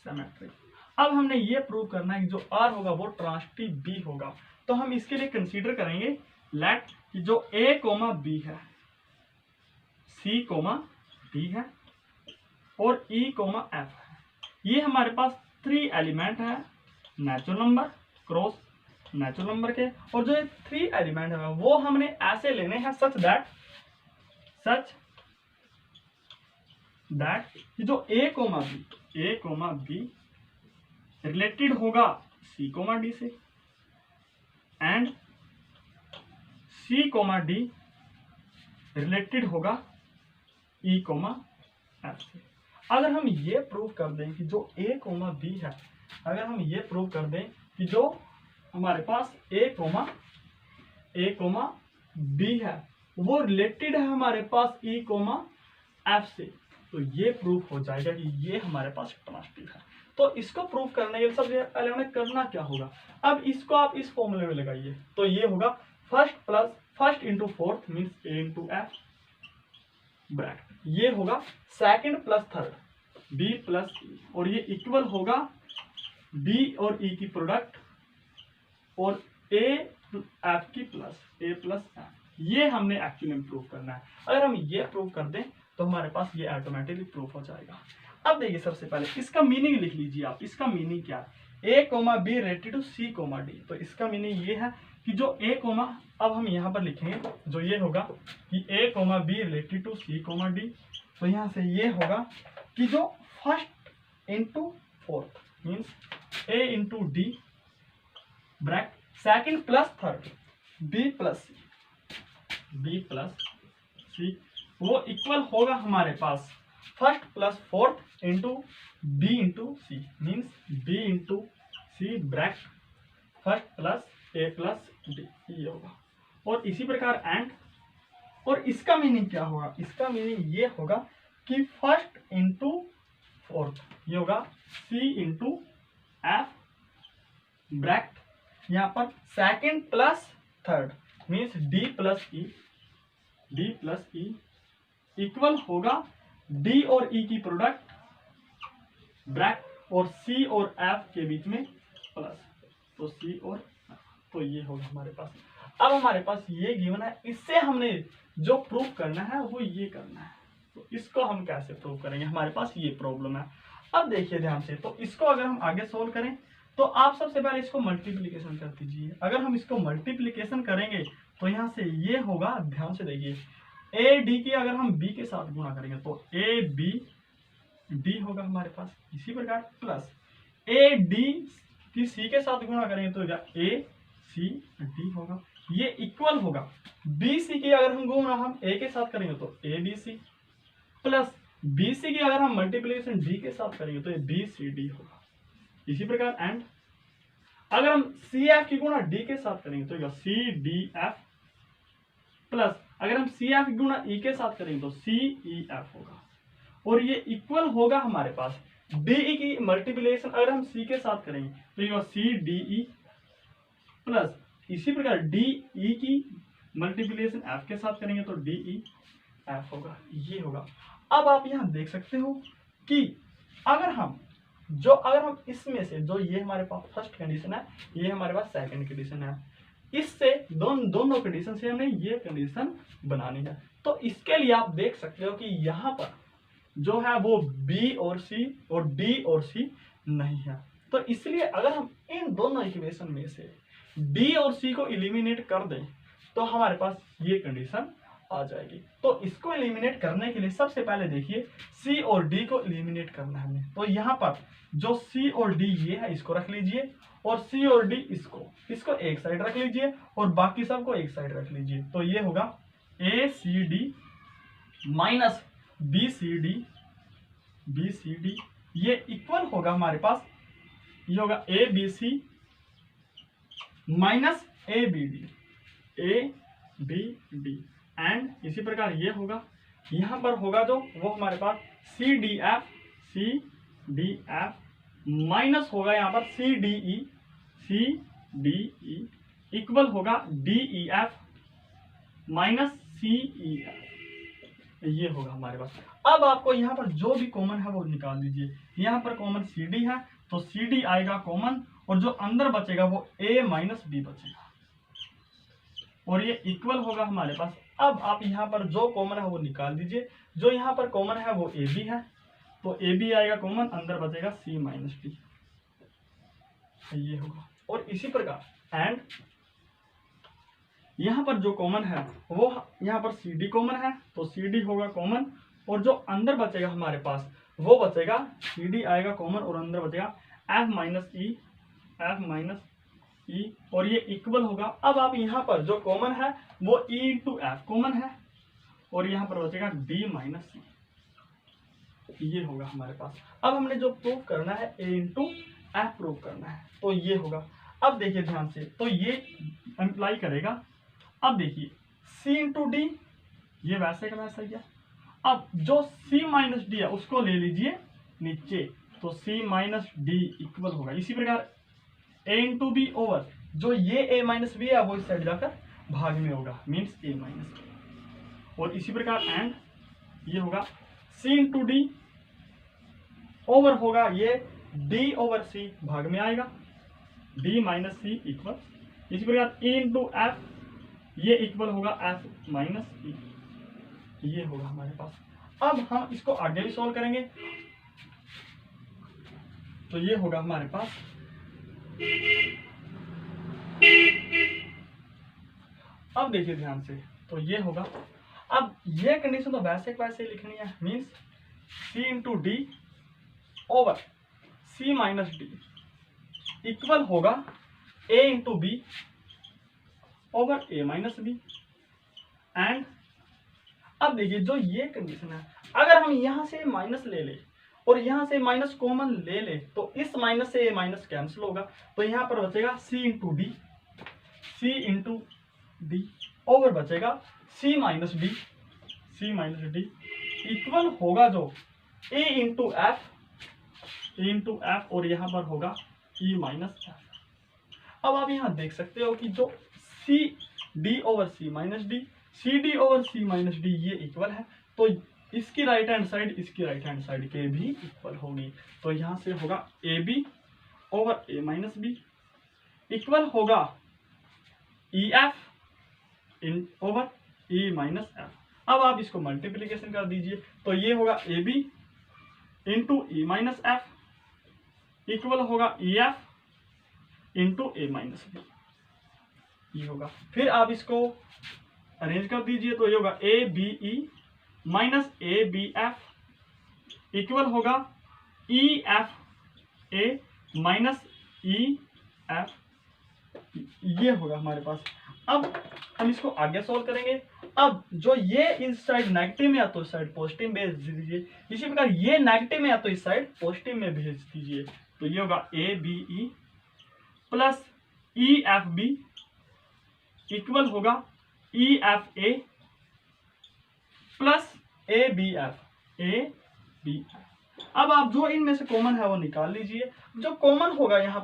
symmetric. अब हमने ये प्रूव करना है कि जो आर होगा वो ट्रांसिटिव बी होगा। तो हम इसके लिए कंसीडर करेंगे लेट कि जो ए कोमा बी है, सी कोमा डी है और ई कोमा एफ है, ये हमारे पास 3 एलिमेंट है natural number cross natural number के। और जो ये 3 एलिमेंट है वो हमने ऐसे लेने हैं सच दैट कि जो ए कोमा बी रिलेटेड होगा सी कोमा डी से and C comma D related होगा ई कोमा एफ से। अगर हम ये प्रूव कर दें कि जो ए कोमा बी है, अगर हम ये प्रूव कर दें कि जो हमारे पास ए कोमा बी है वो रिलेटेड है हमारे पास ई कोमा एफ से, तो ये प्रूफ हो जाएगा कि ये हमारे पास ट्रांसिटिव है। तो इसको प्रूफ करने के लिए सबसे पहले हमें करना क्या होगा, अब इसको आप इस फॉर्मूले में लगाइए। तो ये होगा first into fourth means A into F bracket, ये होगा second plus third B plus E, और ये इक्वल होगा बी और ई की प्रोडक्ट और ए एफ की प्लस ए प्लस एफ। ये हमने एक्चुअली में प्रूव करना है। अगर हम ये प्रूव कर दें तो हमारे पास ये ऑटोमेटिकली प्रूफ हो जाएगा। अब देखिए सबसे पहले इसका मीनिंग लिख लीजिए आप। इसका मीनिंग क्या है, A comma B related to C comma D. तो इसका मीनिंग ये है कि जो ए कोमा, अब हम यहाँ पर लिखेंगे जो ये होगा कि A comma B related to C comma D. तो यहाँ से ये होगा कि जो first into fourth means A into D bracket second plus third B plus C वो इक्वल होगा हमारे पास first plus fourth into B into C means B into C bracket first plus A plus D, ये होगा। और इसी प्रकार and, और इसका मीनिंग क्या होगा, इसका मीनिंग ये होगा कि फर्स्ट इंटू फोर्थ ये होगा सी इंटू एफ ब्रैकेट यहाँ पर second plus third means D plus E equal होगा डी और ई की प्रोडक्ट ब्रैकेट और सी और एफ के बीच में प्लस, तो सी और एफ, तो ये होगा हमारे पास। अब हमारे पास ये गिवन है, इससे हमने जो प्रूफ करना है वो ये करना है। तो इसको हम कैसे प्रूव करेंगे, हमारे पास ये प्रॉब्लम है। अब देखिए ध्यान से, तो इसको अगर हम आगे सोल्व करें तो आप सबसे पहले इसको मल्टीप्लिकेशन कर दीजिए। अगर हम इसको मल्टीप्लिकेशन करेंगे तो यहाँ से ये होगा, ध्यान से देखिए, ए डी की अगर हम बी के साथ गुणा करेंगे तो ए बी डी होगा हमारे पास। इसी प्रकार प्लस ए डी की सी के साथ गुणा करेंगे तो ए सी डी होगा। ये इक्वल होगा बी सी की अगर हम गुणा हम ए के साथ करेंगे तो a B c plus b c की अगर हम मल्टीप्लिकेशन डी के साथ करेंगे तो ये बी सी डी होगा। इसी प्रकार एंड अगर हम सी एफ की गुणा डी के साथ करेंगे तो सी डी एफ प्लस अगर हम सी एफ की गुणा ई के साथ करेंगे तो सी ई एफ होगा। और ये इक्वल होगा हमारे पास डी ई की मल्टीप्लिकेशन अगर हम सी के साथ करेंगे तो ये सी डी ई प्लस इसी प्रकार डी ई की मल्टीप्लिकेशन एफ के साथ करेंगे तो डी ई एफ होगा, ये होगा। अब आप यहां देख सकते हो कि अगर हम इसमें से जो ये हमारे पास फर्स्ट कंडीशन है, ये हमारे पास सेकंड कंडीशन है, इससे दोनों कंडीशन से हमने ये कंडीशन बनानी है। तो इसके लिए आप देख सकते हो कि यहाँ पर जो है वो बी और सी और डी और सी नहीं है। तो इसलिए अगर हम इन दोनों इक्वेशन में से डी और सी को एलिमिनेट कर दें तो हमारे पास ये कंडीशन आ जाएगी। तो इसको एलिमिनेट करने के लिए सबसे पहले देखिए सी और डी को एलिमिनेट करना है हमें। तो यहाँ पर जो सी और डी ये है इसको रख लीजिए और सी और डी इसको एक साइड रख लीजिए और बाकी सबको एक साइड रख लीजिए। तो ये होगा A C D minus B C D B C D, ये इक्वल होगा हमारे पास, ये होगा A B C minus A B D, A B D, and इसी प्रकार ये होगा, यहां पर होगा जो वो हमारे पास सी डी एफ माइनस होगा यहाँ पर सी डी ई इक्वल होगा डी ई एफ माइनस सी ई एफ, ये होगा हमारे पास। अब आपको यहाँ पर जो भी कॉमन है वो निकाल दीजिए, यहाँ पर कॉमन सी डी है तो सी डी आएगा कॉमन, और जो अंदर बचेगा वो ए माइनस बी बचेगा, और ये इक्वल होगा हमारे पास। अब आप यहाँ पर जो कॉमन है वो निकाल दीजिए, जो यहाँ पर कॉमन है वो ए बी है, तो ए बी आएगा कॉमन, अंदर बचेगा सी माइनस डी, ये होगा। और इसी प्रकार एंड यहाँ पर जो कॉमन है वो यहाँ पर सी डी कॉमन है, तो सी डी होगा कॉमन, और जो अंदर बचेगा हमारे पास वो बचेगा सी डी आएगा कॉमन, और अंदर बचेगा एफ माइनस ई, और ये इक्वल होगा। अब आप यहाँ पर जो कॉमन है वो ई इंटू एफ कॉमन है, और यहाँ पर बचेगा डी माइनस सी, ये होगा हमारे पास। अब हमने जो प्रूव करना है ए इंटू एफ प्रूव करना है, तो ये होगा। अब देखिए ध्यान से, तो ये अप्लाई करेगा। अब देखिए c इंटू डी, ये वैसे का वैसा ही है। अब जो c माइनस डी है उसको ले लीजिए नीचे, तो c माइनस डी इक्वल होगा, इसी प्रकार a इंटू बी ओवर जो ये a माइनस बी है वो इस साइड जाकर भाग में होगा, मीन्स a माइनस बी, और इसी प्रकार एंड ये होगा c इंटू डी ओवर होगा ये d ओवर c भाग में आएगा, d माइनस सी इक्वल, इसी प्रकार e इंटू एफ, ये इक्वल होगा एफ माइनस ई, ये होगा हमारे पास। अब हम इसको आगे भी सॉल्व करेंगे, तो ये होगा हमारे पास, अब देखिए ध्यान से, तो ये होगा। अब ये कंडीशन तो वैसे वैसे लिखनी है, means c into d over c minus d equal होगा a into b over a minus b, and अब देखिए जो ये कंडीशन है, अगर हम यहां से माइनस ले ले और यहां से माइनस कॉमन ले ले, तो इस माइनस से a माइनस कैंसिल होगा, तो यहां पर बचेगा c इंटू डी ओवर बचेगा c माइनस डी इक्वल होगा जो a इंटू एफ, और यहां पर होगा e माइनस एफ। अब आप यहां देख सकते हो कि जो C D over C minus D, C D over C minus D ये इक्वल है, तो इसकी राइट हैंड साइड इसकी राइट हैंड साइड के भी इक्वल होगी, तो यहां से होगा A B over A minus B equal होगा ई एफ इन ओवर ई माइनस एफ। अब आप इसको मल्टीप्लीकेशन कर दीजिए, तो ये होगा A B into E minus F equal होगा ई एफ इंटू ए माइनस बी, ये होगा। फिर आप इसको अरेंज कर दीजिए, तो ये होगा A B E minus A B F equal होगा E F A minus E F, ये होगा हमारे पास। अब हम इसको आगे सॉल्व करेंगे। अब जो ये इस साइड नेगेटिव में या तो इस साइड पॉजिटिव में भेज दीजिए, इसी प्रकार ये नेगेटिव में या तो इस साइड पॉजिटिव में भेज दीजिए, तो ये होगा A B E plus E F B equal होगा E F A plus A B F. अब आप जो इनमें से कॉमन है वो निकाल लीजिए। जो कॉमन होगा यहाँ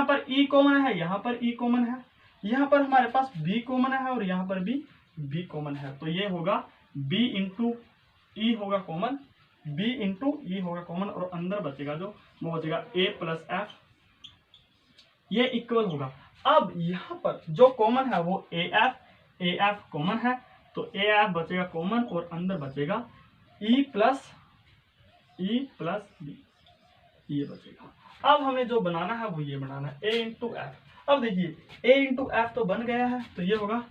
पर ई कॉमन है, यहाँ पर ई कॉमन है, यहाँ पर हमारे पास बी कॉमन है और यहाँ पर भी बी कॉमन है, तो ये होगा बी इंटू ई होगा कॉमन, बी इंटू ई होगा कॉमन, और अंदर बचेगा जो वो बचेगा ए प्लस एफ, ये इक्वल होगा। अब यहाँ पर जो कॉमन है वो ए एफ कॉमन है, तो ए एफ बचेगा कॉमन और अंदर बचेगा ई प्लस बी, ये बचेगा। अब हमें जो बनाना है वो ये बनाना है ए इंटू एफ। अब देखिए ए इंटू एफ तो बन गया है, तो ये होगा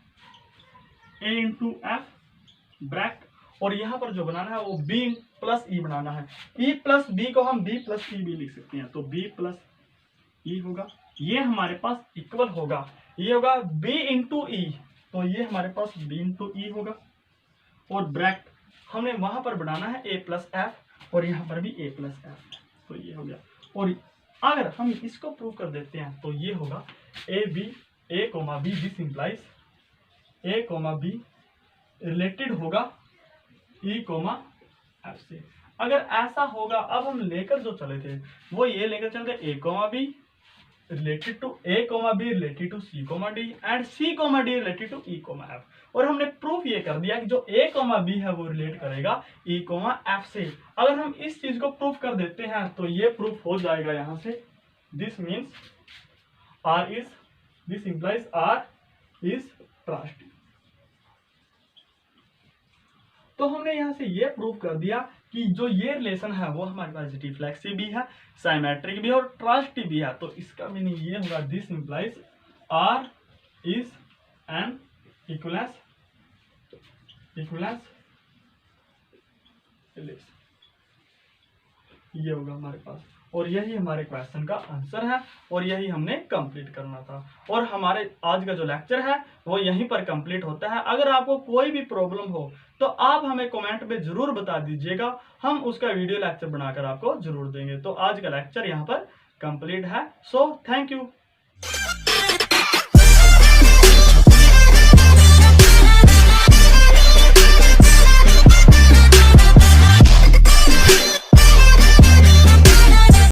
ए इंटू एफ ब्रैकेट, और यहाँ पर जो बनाना है वो बी प्लस ई बनाना है। ई प्लस बी को हम बी प्लस ई भी लिख सकते हैं, तो बी प्लस ई होगा, ये हमारे पास इक्वल होगा, ये होगा बी इंटू ई, तो ये हमारे पास बी इंटू ई होगा, और ब्रैकेट हमने वहां पर बनाना है ए प्लस एफ, और यहाँ पर भी a प्लस एफ, तो ये हो गया। और अगर हम इसको प्रूव कर देते हैं तो ये होगा A comma B, this implies A comma B related होगा ई कोमा एफ से। अगर ऐसा होगा, अब हम लेकर जो चले थे वो ये लेकर चलते A comma B related to A comma B related to C comma D and C comma D related to E comma F, और हमने प्रूफ ये कर दिया कि जो ए कोमा बी है वो रिलेट करेगा ई कोमा एफ से। अगर हम इस चीज को प्रूफ कर देते हैं तो ये प्रूफ हो जाएगा यहाँ से, this means R is, this implies R is transitive. तो हमने यहाँ से ये प्रूव कर दिया कि जो ये रिलेशन है वो हमारे पास रिफ्लेक्सिव भी है, साइमेट्रिक भी है और ट्रांजिटिव भी है। तो इसका मीनिंग ये होगा, this implies R is an equivalence relation, ये होगा हमारे पास। और यही हमारे क्वेश्चन का आंसर है और यही हमने कंप्लीट करना था। और हमारे आज का जो लेक्चर है वो यहीं पर कंप्लीट होता है। अगर आपको कोई भी प्रॉब्लम हो तो आप हमें कमेंट में जरूर बता दीजिएगा, हम उसका वीडियो लेक्चर बनाकर आपको जरूर देंगे। तो आज का लेक्चर यहाँ पर कंप्लीट है। So thank you.